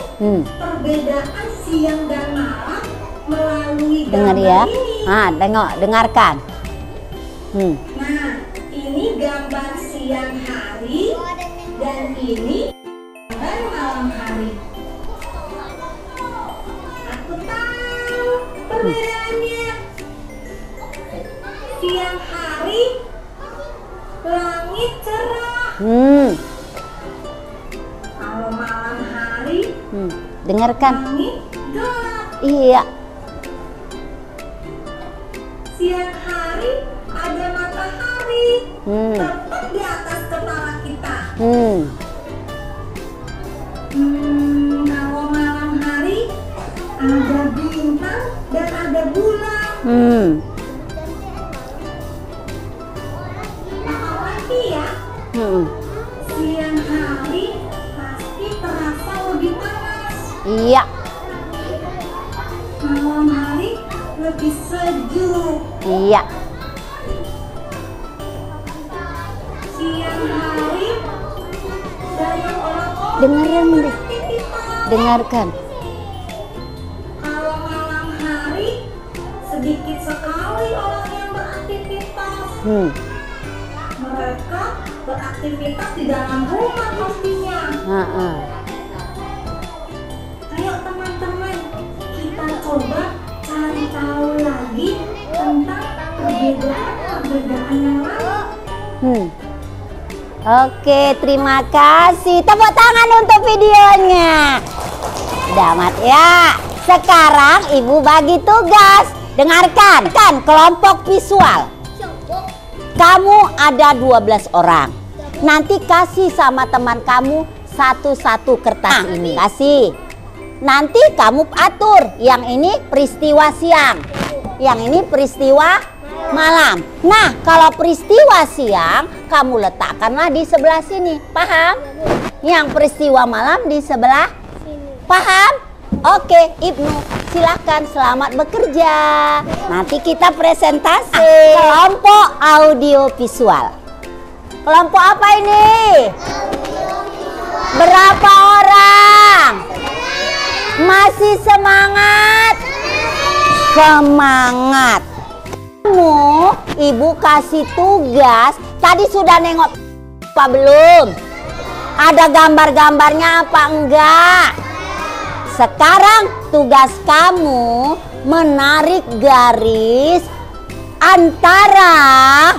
[SPEAKER 3] Perbedaan siang dan malam melalui
[SPEAKER 2] Dengar
[SPEAKER 3] gambar
[SPEAKER 2] ya.
[SPEAKER 3] ini.
[SPEAKER 2] Dengarkan.
[SPEAKER 3] Nah, ini gambar siang hari dan ini gambar malam hari. Aku tahu perbedaannya. Siang hari langit cerah. Kalau malam hari
[SPEAKER 2] Dengarkan.
[SPEAKER 3] langit gelap.
[SPEAKER 2] Iya.
[SPEAKER 3] Siang hari ada matahari tepat di atas kepala kita. Kalau malam hari ada bintang dan ada bulan. Apalagi ya, siang hari pasti terasa lebih panas.
[SPEAKER 2] Iya.
[SPEAKER 3] Malam hari lebih sejuk.
[SPEAKER 2] Iya.
[SPEAKER 3] Siang hari banyak orang-orang
[SPEAKER 2] Dengerin deh.
[SPEAKER 3] beraktivitas.
[SPEAKER 2] Dengarkan.
[SPEAKER 3] Kalau malam hari sedikit sekali orang yang beraktivitas. Mereka beraktivitas di dalam rumah pastinya. Ayo teman-teman, kita coba cari tahu lagi tentang perbedaan yang lain.
[SPEAKER 2] Oke, terima kasih. Tepuk tangan untuk videonya. Damat ya. Sekarang ibu bagi tugas. Dengarkan, kelompok visual. Kamu ada 12 orang. Nanti kasih sama teman kamu satu-satu kertas ini. Kasih. Nanti kamu atur. Yang ini peristiwa siang. Yang ini peristiwa malam. Nah, kalau peristiwa siang kamu letakkanlah di sebelah sini. Paham? Yang peristiwa malam di sebelah sini. Paham? Oke, Ibnu, silakan selamat bekerja. Nanti kita presentasi. Kelompok audio visual. Kelompok apa ini? Berapa orang? Masih semangat? Semangat. Kamu, Ibu kasih tugas. Tadi sudah nengok apa belum? Ada gambar-gambarnya apa enggak? Sekarang tugas kamu menarik garis antara.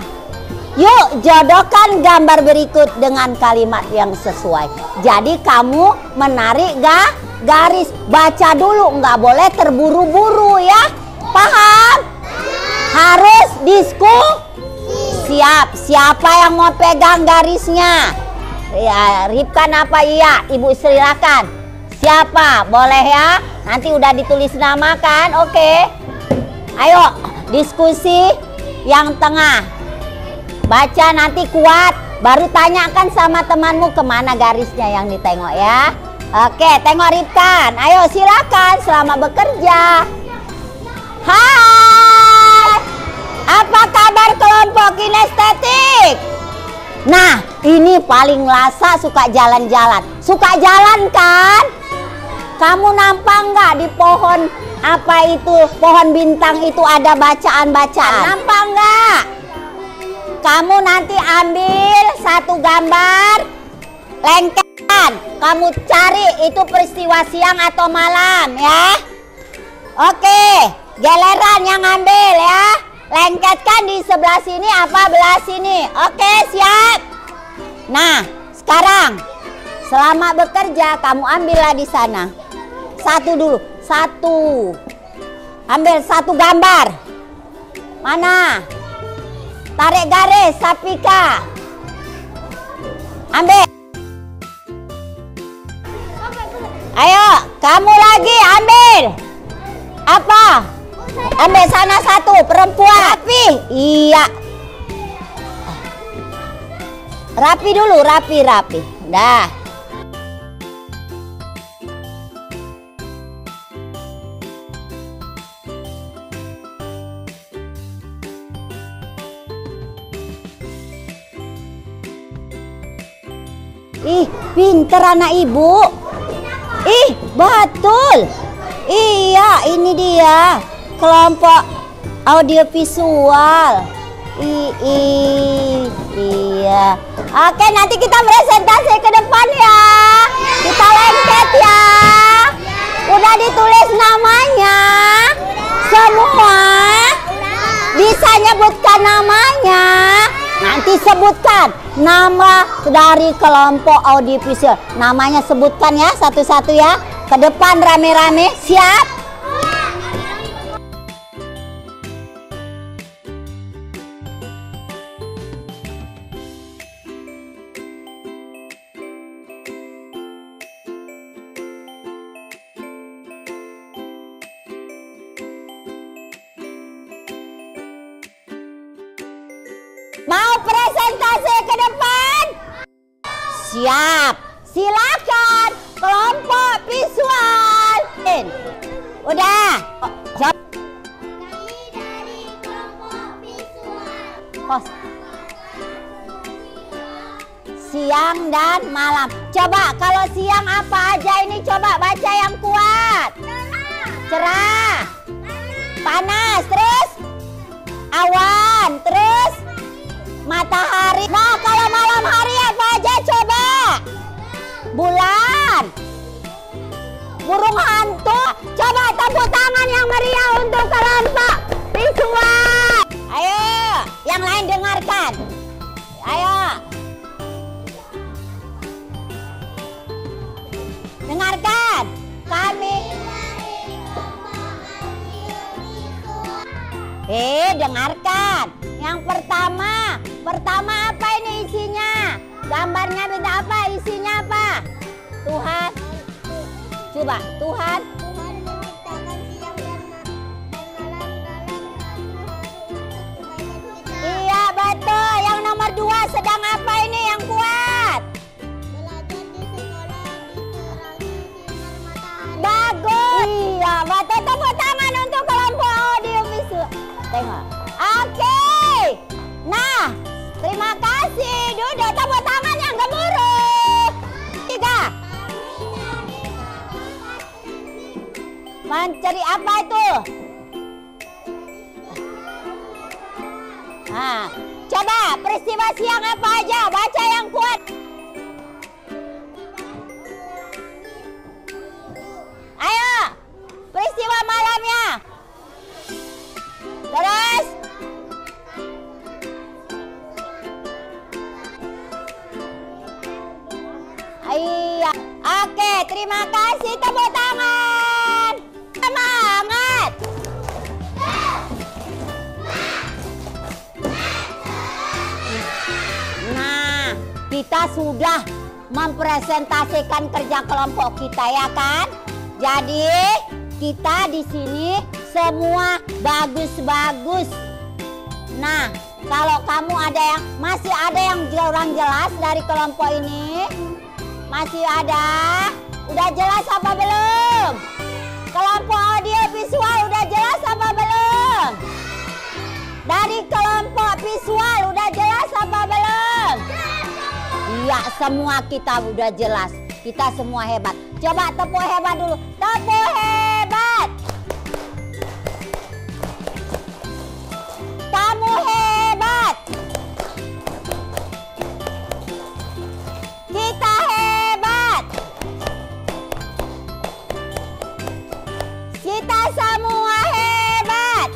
[SPEAKER 2] Yuk jodohkan gambar berikut dengan kalimat yang sesuai. Jadi kamu menarik garis. Baca dulu, nggak boleh terburu-buru ya. Paham? Harus siap. Siapa yang mau pegang garisnya? Ya, Ripkan apa iya? Ibu silakan. Siapa? Boleh ya? Nanti udah ditulis nama kan? Oke. Ayo diskusi yang tengah. Baca nanti kuat, baru tanyakan sama temanmu kemana garisnya yang ditengok ya. Oke, tengok Ripkan. Ayo silakan, selamat bekerja. Hai, apa kabar kelompok kinestetik? Nah, ini paling lasa suka jalan-jalan. Suka jalan kan? Kamu nampak nggak di pohon apa itu, pohon bintang itu ada bacaan-bacaan? Nampak nggak? Kamu nanti ambil satu gambar, lengketkan. Kamu cari itu peristiwa siang atau malam ya. Oke, geleran yang ambil ya. Lengketkan di sebelah sini apa belah sini. Oke, siap. Nah, sekarang selamat bekerja. Kamu ambillah di sana. Satu dulu, satu. Ambil satu gambar. Mana? Tarik garis, Sapika. Ambil. Ayo, kamu lagi ambil. Apa? Ambil sana satu, perempuan. Rapi. Iya. Rapi dulu, rapi. Dah. Ih, pinter anak ibu. Ih, betul. Iya, ini dia kelompok audiovisual. Iya. Oke, nanti kita presentasi ke depan ya. Kita lengket ya. Udah ditulis namanya. Semua bisa nyebutkan namanya. Nanti sebutkan nama dari kelompok audiovisual. Namanya sebutkan ya satu-satu ya. Ke depan rame-rame. Siap? Mau presentasi ke depan? Siap. Silakan kelompok visual. Udah.
[SPEAKER 3] Dari kelompok visual.
[SPEAKER 2] Siang dan malam. Coba kalau siang apa aja ini, coba baca yang kuat. Cerah. Panas, terus awan, terus matahari. Nah, kalau malam hari apa aja coba? Bulan. Burung hantu. Coba tepuk tangan yang meriah untuk kelompok visual. Ayo, yang lain dengarkan. Ayo. Dengarkan. Kami dengarkan. Yang pertama apa ini isinya? Gambarnya beda apa? Isinya apa? Tuhan. Coba, Tuhan.
[SPEAKER 3] Tuhan menciptakan siang dan malam
[SPEAKER 2] Iya, betul. Yang nomor 2 sedang apa ini yang kuat?
[SPEAKER 3] belajar di sekolah dikurangi sinar matahari.
[SPEAKER 2] Bagus. Mencari apa itu? Nah, coba peristiwa siang apa aja? Baca yang kuat. Ayo, peristiwa malamnya. Terus. Iya, oke, terima kasih, tepuk tangan. Semangat. Nah, kita sudah mempresentasikan kerja kelompok kita ya kan? Jadi kita di sini semua bagus-bagus. Nah, kalau kamu masih ada yang kurang jelas dari kelompok ini, masih ada, udah jelas apa belum? Kelompok audio visual udah jelas apa belum? Dari kelompok visual udah jelas apa belum? Iya, semua kita udah jelas. Kita semua hebat. Coba tepuk hebat dulu. Tepuk hebat. Kamu hebat. Kita hebat. Kita semua hebat.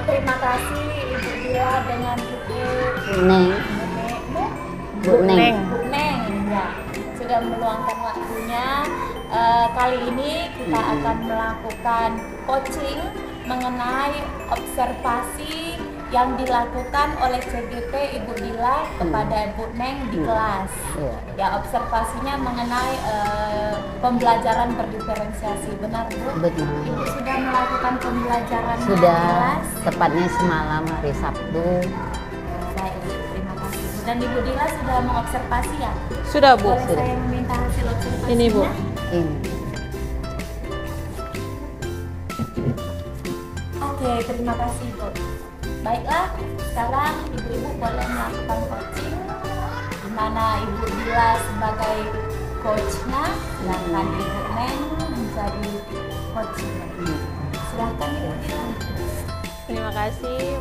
[SPEAKER 4] Terima kasih Ibu Dila dengan
[SPEAKER 2] Bu Neng.
[SPEAKER 4] ya, sudah meluangkan waktunya. Kali ini kita akan melakukan coaching mengenai observasi yang dilakukan oleh CGP Ibu Dila kepada Bu Neng di kelas. Ya, observasinya mengenai pembelajaran berdiferensiasi. Benar, Bu?
[SPEAKER 2] Betul.
[SPEAKER 4] Ibu sudah melakukan pembelajaran di
[SPEAKER 2] Sudah,
[SPEAKER 4] kelas.
[SPEAKER 2] tepatnya semalam hari Sabtu.
[SPEAKER 4] Baik, terima kasih. Dan Ibu Dila sudah mengobservasi ya?
[SPEAKER 1] Sudah, Bu.
[SPEAKER 4] Boleh saya meminta hasil observasinya?
[SPEAKER 1] Ini, Bu.
[SPEAKER 2] Ini.
[SPEAKER 4] Oke, terima kasih, Bu. Baiklah, sekarang ibu-ibu boleh melakukan coaching di mana Ibu Dila sebagai coachnya, sedangkan Ibu Neng menjadi coachnya. Silahkan Ibu Dila.
[SPEAKER 1] Terima kasih.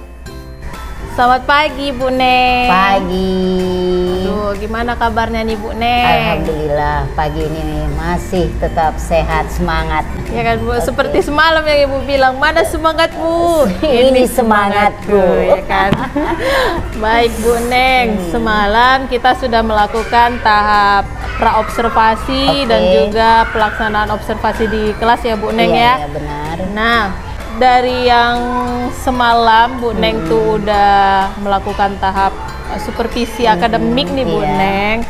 [SPEAKER 1] Selamat pagi, Bu Neng.
[SPEAKER 2] Pagi.
[SPEAKER 1] Aduh, gimana kabarnya nih, Bu Neng?
[SPEAKER 2] Alhamdulillah, pagi ini masih tetap sehat, semangat.
[SPEAKER 1] Ya kan, Bu, seperti semalam yang Ibu bilang, mana semangatmu?
[SPEAKER 2] Ini semangatku.
[SPEAKER 1] Ya kan. Baik, Bu Neng, semalam kita sudah melakukan tahap praobservasi dan juga pelaksanaan observasi di kelas ya, Bu Neng ya.
[SPEAKER 2] Iya, benar.
[SPEAKER 1] Nah, dari yang semalam Bu Neng tuh udah melakukan tahap supervisi akademik nih, Bu
[SPEAKER 2] iya.
[SPEAKER 1] Neng.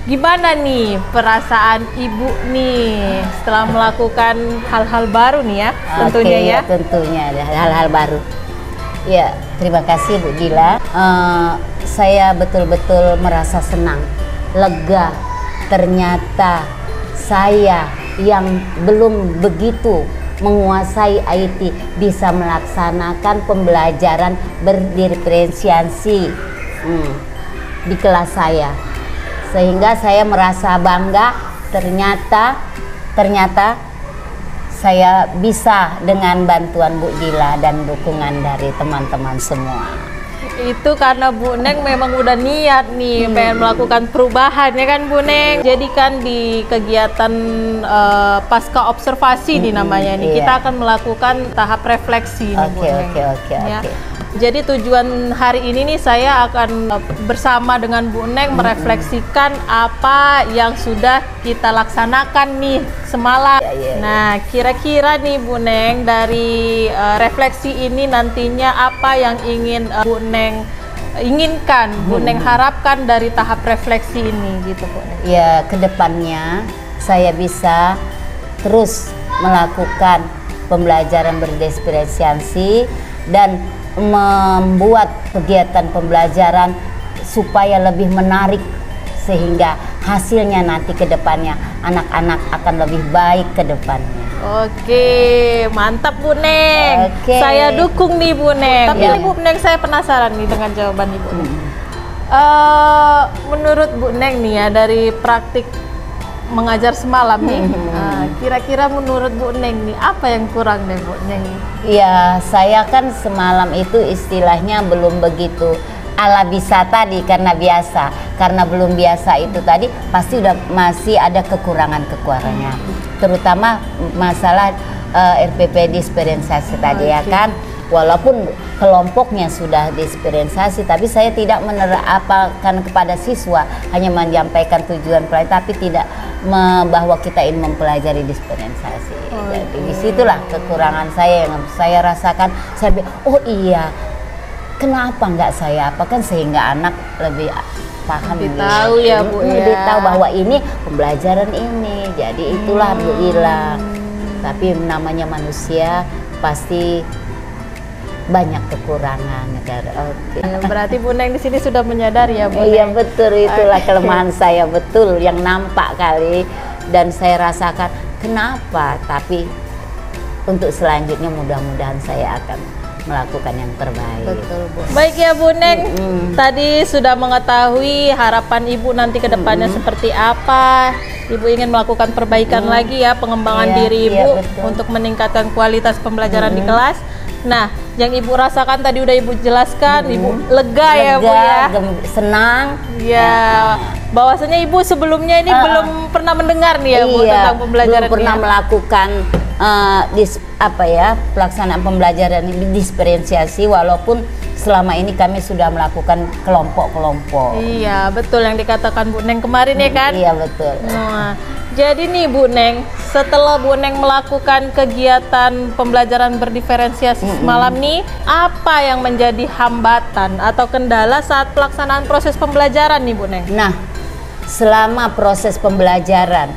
[SPEAKER 1] Gimana nih perasaan Ibu nih setelah melakukan hal-hal baru nih ya, tentunya
[SPEAKER 2] Oke,
[SPEAKER 1] ya?
[SPEAKER 2] tentunya ada hal-hal baru. Ya, terima kasih Bu Dila. Saya betul-betul merasa senang, lega. Ternyata saya yang belum begitu menguasai IT bisa melaksanakan pembelajaran berdiferensiasi di kelas saya, sehingga saya merasa bangga. Ternyata saya bisa dengan bantuan Bu Dila dan dukungan dari teman-teman semua.
[SPEAKER 1] Itu karena Bu Neng memang udah niat nih pengen melakukan perubahan ya kan, Bu Neng. Jadi kan di kegiatan pasca observasi di namanya nih,
[SPEAKER 2] iya.
[SPEAKER 1] kita akan melakukan tahap refleksi nih, Bu Neng.
[SPEAKER 2] Oke.
[SPEAKER 1] Ya. Jadi tujuan hari ini nih saya akan bersama dengan Bu Neng merefleksikan apa yang sudah kita laksanakan nih semalam.
[SPEAKER 2] Ya.
[SPEAKER 1] Nah, kira-kira nih Bu Neng dari refleksi ini nantinya apa yang ingin Bu Neng inginkan, Bu Neng harapkan dari tahap refleksi ini gitu, Bu Neng?
[SPEAKER 2] Ya, kedepannya saya bisa terus melakukan pembelajaran berdiferensiasi dan membuat kegiatan pembelajaran supaya lebih menarik, sehingga hasilnya nanti ke depannya anak-anak akan lebih baik ke depannya.
[SPEAKER 1] Oke, mantap Bu Neng.
[SPEAKER 2] Oke.
[SPEAKER 1] Saya dukung nih Bu Neng. Tapi
[SPEAKER 2] Iya.
[SPEAKER 1] nih Bu Neng, saya penasaran nih dengan jawaban Ibu. Menurut Bu Neng nih ya, dari praktik mengajar semalam nih, kira-kira menurut Bu Neng nih apa yang kurang nih Bu Neng?
[SPEAKER 2] Ya, saya kan semalam itu istilahnya belum begitu ala bisa tadi karena belum biasa itu tadi pasti udah masih ada kekurangan-kekurangannya, terutama masalah RPP diferensiasi tadi ya kan. Walaupun kelompoknya sudah diferensiasi, tapi saya tidak menerapkan kepada siswa, hanya menyampaikan tujuan pelajaran, tapi tidak bahwa kita ingin mempelajari diferensiasi. Jadi disitulah kekurangan saya yang saya rasakan. Saya bilang, oh iya, kenapa nggak saya apakan sehingga anak lebih paham,
[SPEAKER 1] Lebih tahu ya Bu ya.
[SPEAKER 2] lebih tahu bahwa ini pembelajaran ini. Jadi itulah Bu Ila. Tapi namanya manusia pasti banyak kekurangan. Oke.
[SPEAKER 1] Berarti Bu Neng di sini sudah menyadari ya Bu
[SPEAKER 2] Iya
[SPEAKER 1] Neng?
[SPEAKER 2] betul, itulah kelemahan saya, betul yang nampak kali dan saya rasakan kenapa. Tapi untuk selanjutnya mudah-mudahan saya akan melakukan yang terbaik.
[SPEAKER 1] Betul Bu. Baik ya Bu Neng, tadi sudah mengetahui harapan Ibu nanti ke depannya seperti apa. Ibu ingin melakukan perbaikan lagi ya, pengembangan
[SPEAKER 2] Iya,
[SPEAKER 1] diri
[SPEAKER 2] iya,
[SPEAKER 1] Ibu
[SPEAKER 2] betul.
[SPEAKER 1] untuk meningkatkan kualitas pembelajaran di kelas. Nah, yang Ibu rasakan tadi udah Ibu jelaskan, Ibu lega ya Bu ya.
[SPEAKER 2] Senang.
[SPEAKER 1] Ya, bahwasanya Ibu sebelumnya ini belum pernah mendengar nih ya Bu tentang pembelajaran
[SPEAKER 2] belum pernah
[SPEAKER 1] ini.
[SPEAKER 2] melakukan pelaksanaan pembelajaran diferensiasi, walaupun selama ini kami sudah melakukan kelompok-kelompok.
[SPEAKER 1] Iya, betul yang dikatakan Bu Neng kemarin ya kan?
[SPEAKER 2] Iya betul.
[SPEAKER 1] Nah, jadi nih Bu Neng, setelah Bu Neng melakukan kegiatan pembelajaran berdiferensiasi semalam nih, apa yang menjadi hambatan atau kendala saat pelaksanaan proses pembelajaran nih Bu Neng?
[SPEAKER 2] Nah, selama proses pembelajaran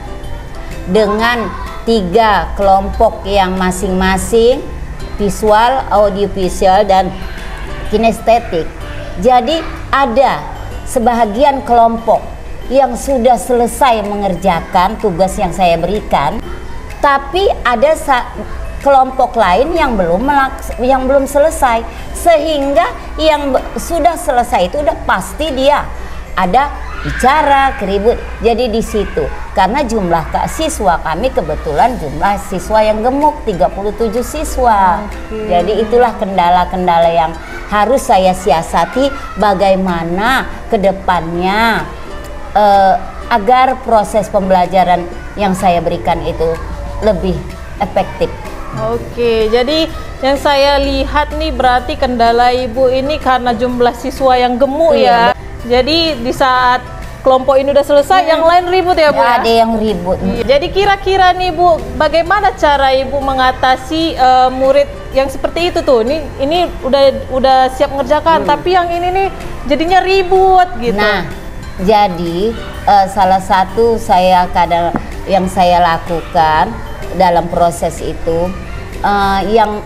[SPEAKER 2] dengan 3 kelompok yang masing-masing visual, audiovisual, dan kinestetik. Jadi ada sebahagian kelompok yang sudah selesai mengerjakan tugas yang saya berikan, tapi ada kelompok lain yang belum selesai, sehingga yang sudah selesai itu udah pasti dia ada bicara keribut. Jadi di situ karena jumlah siswa kami kebetulan jumlah siswa yang gemuk 37 siswa. Jadi itulah kendala-kendala yang harus saya siasati bagaimana ke depannya agar proses pembelajaran yang saya berikan itu lebih efektif.
[SPEAKER 1] Oke, jadi yang saya lihat nih berarti kendala Ibu ini karena jumlah siswa yang gemuk
[SPEAKER 2] Iya.
[SPEAKER 1] ya. Jadi di saat kelompok ini udah selesai, yang lain ribut ya Bu ya?
[SPEAKER 2] Ada yang ribut.
[SPEAKER 1] Iya. Jadi kira-kira nih Bu, bagaimana cara Ibu mengatasi murid yang seperti itu tuh? Ini udah siap mengerjakan, tapi yang ini nih jadinya ribut gitu.
[SPEAKER 2] Nah, jadi salah satu yang saya lakukan dalam proses itu yang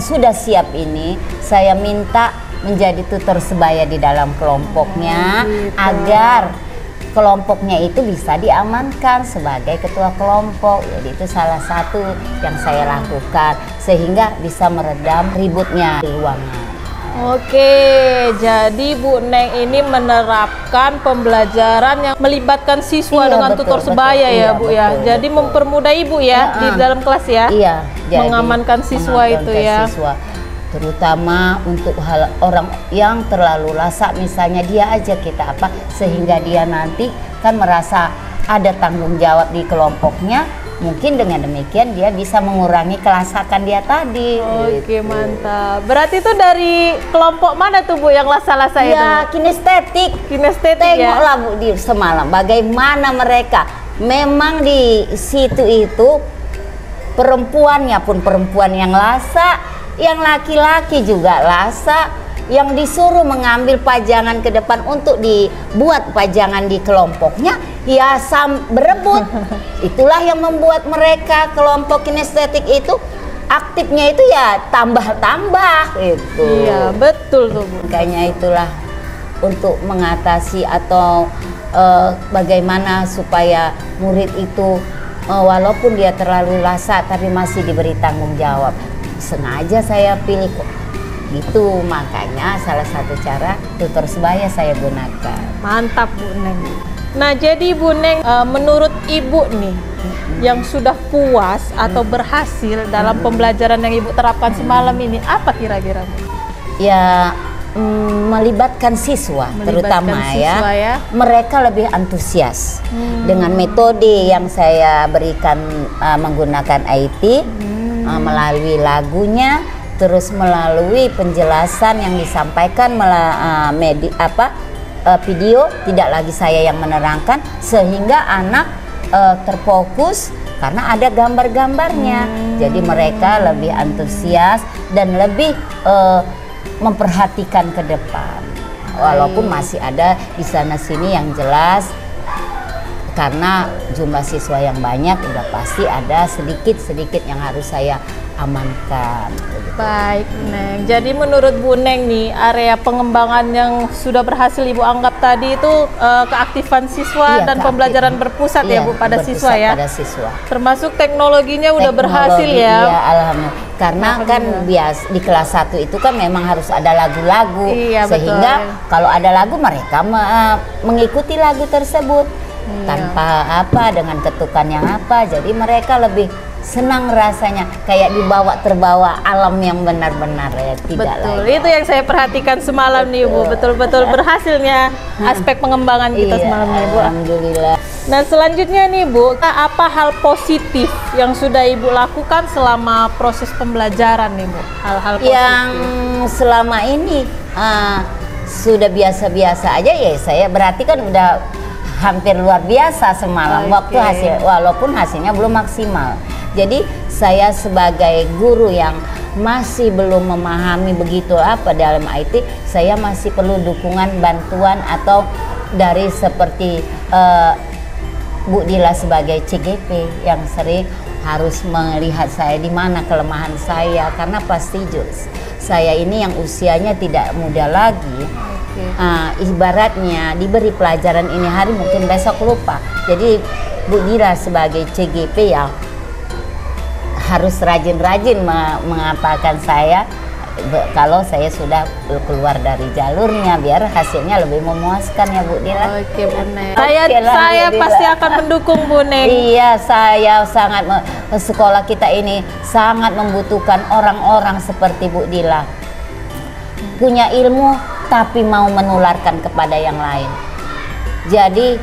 [SPEAKER 2] sudah siap ini saya minta menjadi tutor sebaya di dalam kelompoknya agar kelompoknya itu bisa diamankan sebagai ketua kelompok. Jadi itu salah satu yang saya lakukan sehingga bisa meredam ributnya di ruangan.
[SPEAKER 1] Oke, jadi Bu Neng ini menerapkan pembelajaran yang melibatkan siswa
[SPEAKER 2] Iya,
[SPEAKER 1] dengan
[SPEAKER 2] betul,
[SPEAKER 1] tutor sebaya
[SPEAKER 2] betul.
[SPEAKER 1] ya
[SPEAKER 2] Iya,
[SPEAKER 1] Bu ya.
[SPEAKER 2] betul,
[SPEAKER 1] Jadi
[SPEAKER 2] betul.
[SPEAKER 1] mempermudah Ibu ya di dalam kelas ya.
[SPEAKER 2] Iya, jadi
[SPEAKER 1] Mengamankan siswa itu ya.
[SPEAKER 2] siswa. Terutama untuk hal orang yang terlalu lasak, misalnya dia aja kita sehingga dia nanti kan merasa ada tanggung jawab di kelompoknya. Mungkin dengan demikian dia bisa mengurangi kelasakan dia tadi.
[SPEAKER 1] Oke,
[SPEAKER 2] gitu.
[SPEAKER 1] mantap. Berarti itu dari kelompok mana tuh Bu yang lasa-lasa itu?
[SPEAKER 2] Ya, kinestetik.
[SPEAKER 1] Kinestetik ya.
[SPEAKER 2] Tengoklah Bu di semalam bagaimana mereka. Memang di situ itu perempuannya pun perempuan yang lasa, yang laki-laki juga lasa, yang disuruh mengambil pajangan ke depan untuk dibuat pajangan di kelompoknya ya berebut. Itulah yang membuat mereka kelompok kinestetik itu aktifnya itu ya tambah-tambah itu.
[SPEAKER 1] Iya, betul tuh Bu.
[SPEAKER 2] Makanya itulah untuk mengatasi atau bagaimana supaya murid itu walaupun dia terlalu rasa tapi masih diberi tanggung jawab. Sengaja saya pilih kok. Gitu, makanya salah satu cara tutor sebaya saya gunakan.
[SPEAKER 1] Mantap Bu Neng. Nah jadi Bu Neng, menurut Ibu nih yang sudah puas atau berhasil dalam pembelajaran yang Ibu terapkan semalam ini, apa kira-kira Bu?
[SPEAKER 2] Ya melibatkan siswa, terutama
[SPEAKER 1] siswa, ya.
[SPEAKER 2] Mereka lebih antusias dengan metode yang saya berikan, menggunakan IT, melalui lagunya, terus melalui penjelasan yang disampaikan melalui video, tidak lagi saya yang menerangkan, sehingga anak terfokus karena ada gambar-gambarnya. Jadi mereka lebih antusias dan lebih memperhatikan ke depan. Walaupun masih ada di sana sini yang jelas, karena jumlah siswa yang banyak, udah pasti ada sedikit-sedikit yang harus saya amankan.
[SPEAKER 1] Baik Neng, jadi menurut Bu Neng nih, area pengembangan yang sudah berhasil Ibu anggap tadi itu keaktifan siswa dan pembelajaran berpusat ya Bu pada siswa ya?
[SPEAKER 2] Pada siswa.
[SPEAKER 1] Termasuk teknologinya udah berhasil ya?
[SPEAKER 2] Iya, alhamdulillah. Karena kan di kelas 1 itu kan memang harus ada lagu-lagu, sehingga kalau ada lagu mereka mengikuti lagu tersebut tanpa dengan ketukan yang jadi mereka lebih senang rasanya, kayak terbawa alam yang benar-benar ya, tidak
[SPEAKER 1] betul. Itu yang saya perhatikan semalam nih Bu, betul-betul berhasilnya aspek pengembangan kita semalam nih Bu.
[SPEAKER 2] Alhamdulillah.
[SPEAKER 1] Nah selanjutnya nih Bu, apa hal positif yang sudah Ibu lakukan selama proses pembelajaran nih Bu? Hal-hal positif
[SPEAKER 2] yang selama ini sudah biasa-biasa aja ya, saya berarti kan udah hampir luar biasa semalam waktu walaupun hasilnya belum maksimal. Jadi saya sebagai guru yang masih belum memahami begitu apa dalam IT, saya masih perlu dukungan, bantuan atau dari seperti Bu Dila sebagai CGP yang sering harus melihat saya di mana kelemahan saya, karena pasti saya ini yang usianya tidak muda lagi. Ibaratnya diberi pelajaran ini hari mungkin besok lupa. Jadi Bu Dila sebagai CGP yang harus rajin-rajin mengapakan saya kalau saya sudah keluar dari jalurnya, biar hasilnya lebih memuaskan ya Bu Dila.
[SPEAKER 1] Oke Bu Neng. Saya pasti akan mendukung Bu Neng.
[SPEAKER 2] Iya, saya sangat sekolah kita ini sangat membutuhkan orang-orang seperti Bu Dila. Punya ilmu tapi mau menularkan kepada yang lain. Jadi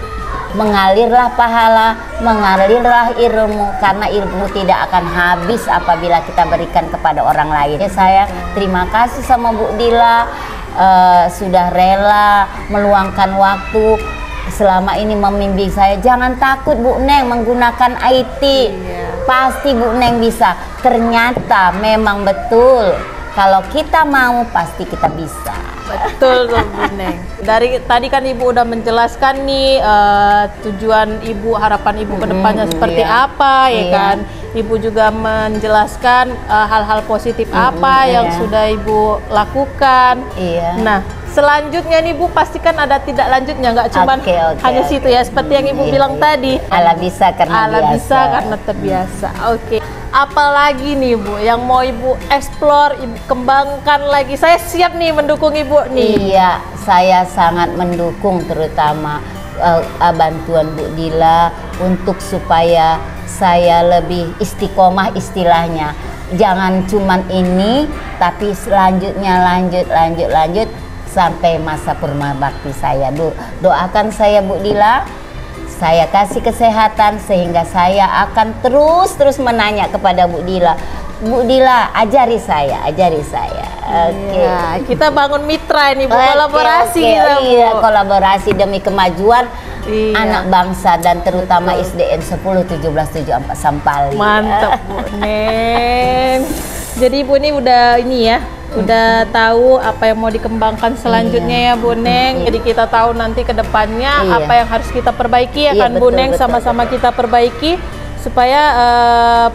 [SPEAKER 2] mengalirlah pahala, mengalirlah ilmu, karena ilmu tidak akan habis apabila kita berikan kepada orang lain. Saya terima kasih sama Bu Dila, sudah rela meluangkan waktu selama ini membimbing saya. Jangan takut Bu Neng menggunakan IT, pasti Bu Neng bisa. Ternyata memang betul, kalau kita mau pasti kita bisa.
[SPEAKER 1] Betul tuh Bu Neng. Dari tadi kan Ibu udah menjelaskan nih tujuan Ibu, harapan Ibu ke depannya seperti apa ya kan. Ibu juga menjelaskan hal-hal positif apa yang sudah Ibu lakukan. Nah selanjutnya nih Bu, pastikan ada tidak lanjutnya, nggak cuma hanya situ ya, seperti yang Ibu bilang tadi.
[SPEAKER 2] Ala bisa
[SPEAKER 1] karena terbiasa. Apalagi nih Bu yang mau Ibu eksplor, Ibu kembangkan lagi? Saya siap nih mendukung Ibu nih.
[SPEAKER 2] Iya, saya sangat mendukung, terutama bantuan Bu Dila untuk supaya saya lebih istiqomah istilahnya. Jangan cuman ini, tapi selanjutnya lanjut sampai masa purna bakti saya. Doakan saya Bu Dila, saya kasih kesehatan sehingga saya akan terus menanya kepada Bu Dila. Bu Dila, ajari saya.
[SPEAKER 1] Kita bangun mitra ini Bu, kolaborasi kita Bu.
[SPEAKER 2] Iya, kolaborasi demi kemajuan anak bangsa dan terutama SDN 10-17-74 Sampali.
[SPEAKER 1] Mantap Bu Neng. Jadi Ibu ini udah tahu apa yang mau dikembangkan selanjutnya ya Bu Neng. Jadi kita tahu nanti ke depannya apa yang harus kita perbaiki ya kan Bu Neng, sama-sama kita perbaiki supaya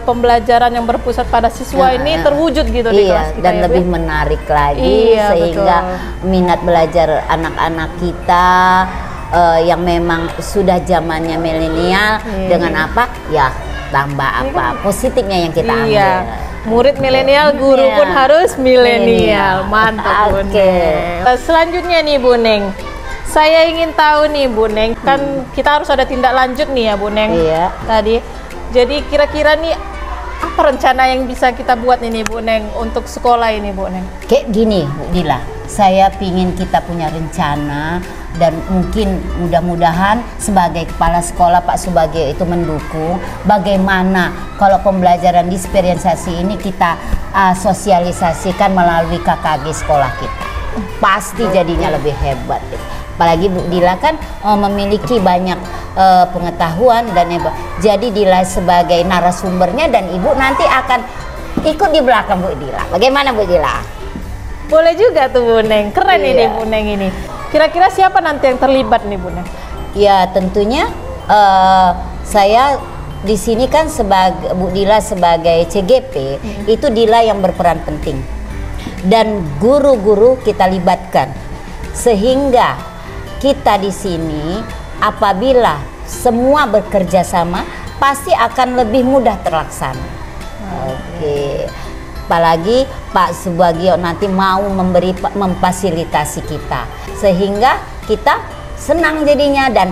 [SPEAKER 1] pembelajaran yang berpusat pada siswa ini terwujud gitu di kelas kita
[SPEAKER 2] dan ya, lebih menarik lagi sehingga minat belajar anak-anak kita yang memang sudah zamannya milenial dengan apa ya tambah apa positifnya yang kita ambil.
[SPEAKER 1] Iya. Murid milenial, guru
[SPEAKER 2] Iya.
[SPEAKER 1] pun harus milenial. Mantap, Bu
[SPEAKER 2] Oke.
[SPEAKER 1] Neng. Selanjutnya nih, Bu Neng. Saya ingin tahu nih, Bu Neng. Kan kita harus ada tindak lanjut nih ya, Bu Neng.
[SPEAKER 2] Iya.
[SPEAKER 1] Tadi. Jadi kira-kira nih apa rencana yang bisa kita buat ini, Bu Neng, untuk sekolah ini, Bu Neng?
[SPEAKER 2] Kayak gini, Bu Dila, saya pingin kita punya rencana dan mungkin mudah-mudahan sebagai kepala sekolah Pak Subagio itu mendukung bagaimana kalau pembelajaran diferensiasi ini kita sosialisasikan melalui KKG sekolah kita. Pasti jadinya lebih hebat. Apalagi Bu Dila kan memiliki banyak pengetahuan dan hebat. Jadi Dila sebagai narasumbernya dan Ibu nanti akan ikut di belakang Bu Dila. Bagaimana Bu Dila?
[SPEAKER 1] Boleh juga tuh, Bu Neng. Keren
[SPEAKER 2] Iya.
[SPEAKER 1] ini, Bu Neng ini. Kira-kira siapa nanti yang terlibat nih, Bu Neng?
[SPEAKER 2] Ya tentunya saya di sini kan sebagai Bu Dila sebagai CGP itu Dila yang berperan penting dan guru-guru kita libatkan sehingga kita di sini apabila semua bekerja sama pasti akan lebih mudah terlaksana. Oke. Apalagi Pak Subagio nanti mau memfasilitasi kita sehingga kita senang jadinya dan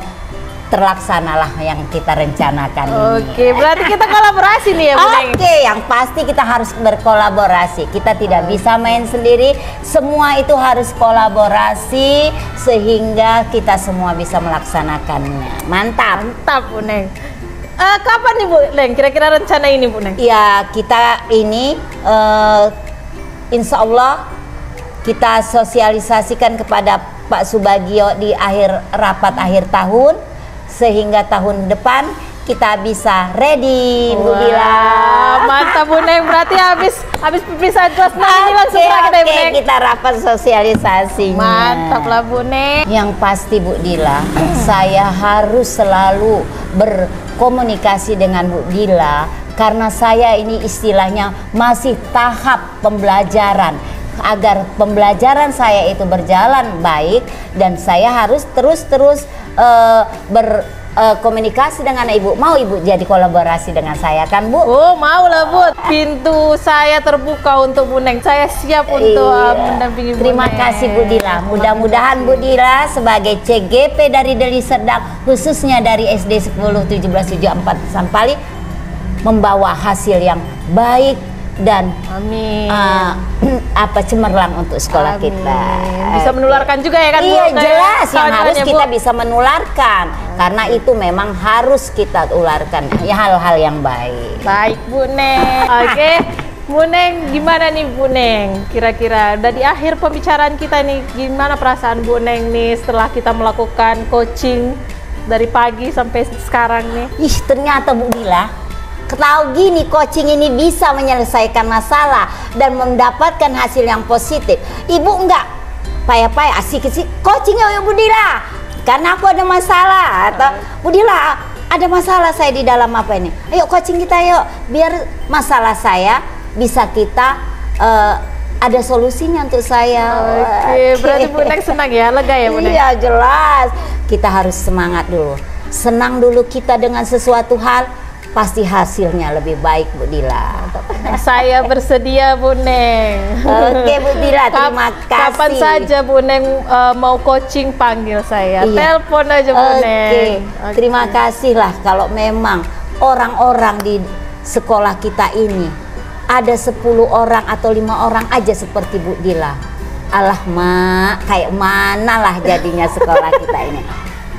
[SPEAKER 2] terlaksanalah yang kita rencanakan ini.
[SPEAKER 1] Oke, berarti kita kolaborasi nih ya, Bu Neng.
[SPEAKER 2] Oke, yang pasti kita harus berkolaborasi. Kita tidak bisa main sendiri. Semua itu harus kolaborasi sehingga kita semua bisa melaksanakannya. Mantap.
[SPEAKER 1] Mantap, Bu Neng. Kapan nih, Bu Neng? Kira-kira rencana ini, Bu Neng?
[SPEAKER 2] Ya, kita ini insya Allah kita sosialisasikan kepada Pak Subagio di rapat akhir tahun sehingga tahun depan kita bisa ready, Bu Dila.
[SPEAKER 1] Mantap, Bu Neng. Berarti habis perpisahan kelas 6 ini langsung berangkat ya, Bu Neng?
[SPEAKER 2] Kita rapat sosialisasinya.
[SPEAKER 1] Mantap lah, Bu Neng.
[SPEAKER 2] Yang pasti Bu Dila, saya harus selalu berkomunikasi dengan Bu Dila karena saya ini istilahnya masih tahap pembelajaran. Agar pembelajaran saya itu berjalan baik dan saya harus terus berkomunikasi dengan Ibu. Mau Ibu jadi kolaborasi dengan saya kan, Bu?
[SPEAKER 1] Oh, mau lah, Bu. Pintu saya terbuka untuk Bu Neng. Saya siap untuk mendampingi Bu
[SPEAKER 2] Terima
[SPEAKER 1] Neng.
[SPEAKER 2] kasih Bu Dila. Mudah-mudahan Bu Dila sebagai CGP dari Deli Serdang khususnya dari SD 101774 Sampali membawa hasil yang baik dan
[SPEAKER 1] Amin.
[SPEAKER 2] cemerlang untuk sekolah
[SPEAKER 1] Amin.
[SPEAKER 2] kita.
[SPEAKER 1] Bisa menularkan juga ya kan, Bu?
[SPEAKER 2] Iya
[SPEAKER 1] Kayak
[SPEAKER 2] jelas yang harus
[SPEAKER 1] kawan-kawannya, Bu.
[SPEAKER 2] kita bisa menularkan karena itu memang harus kita ularkan ya hal-hal yang baik.
[SPEAKER 1] Baik, Bu Neng. Oke, Bu Neng, gimana nih Bu Neng? Kira-kira udah di akhir pembicaraan kita nih, gimana perasaan Bu Neng nih setelah kita melakukan coaching dari pagi sampai sekarang nih?
[SPEAKER 2] Ih ternyata Bu Dila, tahu gini coaching ini bisa menyelesaikan masalah dan mendapatkan hasil yang positif. Ibu enggak payah-payah asik-asik coaching ya Bu Dila karena aku ada masalah atau Bu Dila ada masalah saya di dalam apa ini, ayo coaching kita yuk biar masalah saya bisa kita ada solusinya untuk saya.
[SPEAKER 1] Oke, berarti Bu Neng senang ya, lega ya Bu Neng?
[SPEAKER 2] Iya jelas, kita harus semangat dulu, senang dulu kita dengan sesuatu hal pasti hasilnya lebih baik Bu Dila.
[SPEAKER 1] Saya bersedia Bu Neng.
[SPEAKER 2] Oke Bu Dila, terima kasih.
[SPEAKER 1] Kapan saja Bu Neng mau coaching panggil saya.
[SPEAKER 2] Iya.
[SPEAKER 1] Telepon aja Bu Neng.
[SPEAKER 2] Oke, terima kasih lah kalau memang orang-orang di sekolah kita ini ada 10 orang atau 5 orang aja seperti Bu Dila. Alah Mak, kayak mana lah jadinya sekolah kita ini.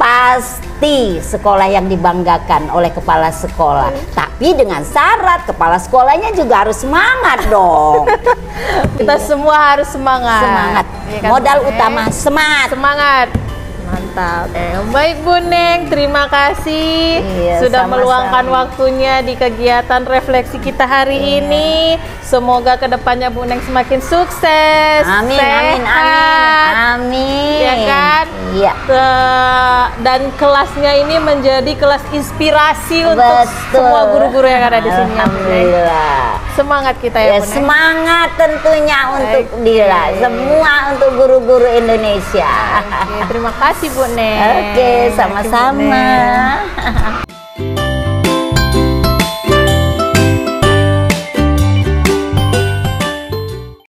[SPEAKER 2] Pasti sekolah yang dibanggakan oleh kepala sekolah. Tapi dengan syarat kepala sekolahnya juga harus semangat dong.
[SPEAKER 1] Kita semua harus semangat.
[SPEAKER 2] Semangat.
[SPEAKER 1] Iya kan,
[SPEAKER 2] Modal
[SPEAKER 1] Bu Neng?
[SPEAKER 2] utama semangat.
[SPEAKER 1] Semangat. Mantap. Baik Bu Neng, terima kasih
[SPEAKER 2] Iya,
[SPEAKER 1] sudah
[SPEAKER 2] sama-sama.
[SPEAKER 1] meluangkan waktunya di kegiatan refleksi kita hari ini. Semoga kedepannya Bu Neng semakin sukses.
[SPEAKER 2] Amin,
[SPEAKER 1] sehat,
[SPEAKER 2] amin, amin, amin.
[SPEAKER 1] Ya kan?
[SPEAKER 2] Iya.
[SPEAKER 1] Dan kelasnya ini menjadi kelas inspirasi untuk
[SPEAKER 2] Betul.
[SPEAKER 1] semua guru-guru yang ada di sini. ya, Bu Neng.
[SPEAKER 2] Alhamdulillah.
[SPEAKER 1] Semangat kita ya,
[SPEAKER 2] Ya,
[SPEAKER 1] Bu Neng.
[SPEAKER 2] semangat tentunya untuk
[SPEAKER 1] Oke.
[SPEAKER 2] Dila, semua untuk guru-guru Indonesia.
[SPEAKER 1] Oke, terima kasih Bu Neng.
[SPEAKER 2] Oke,
[SPEAKER 1] Terima kasih, Bu
[SPEAKER 2] sama-sama.
[SPEAKER 1] Neng.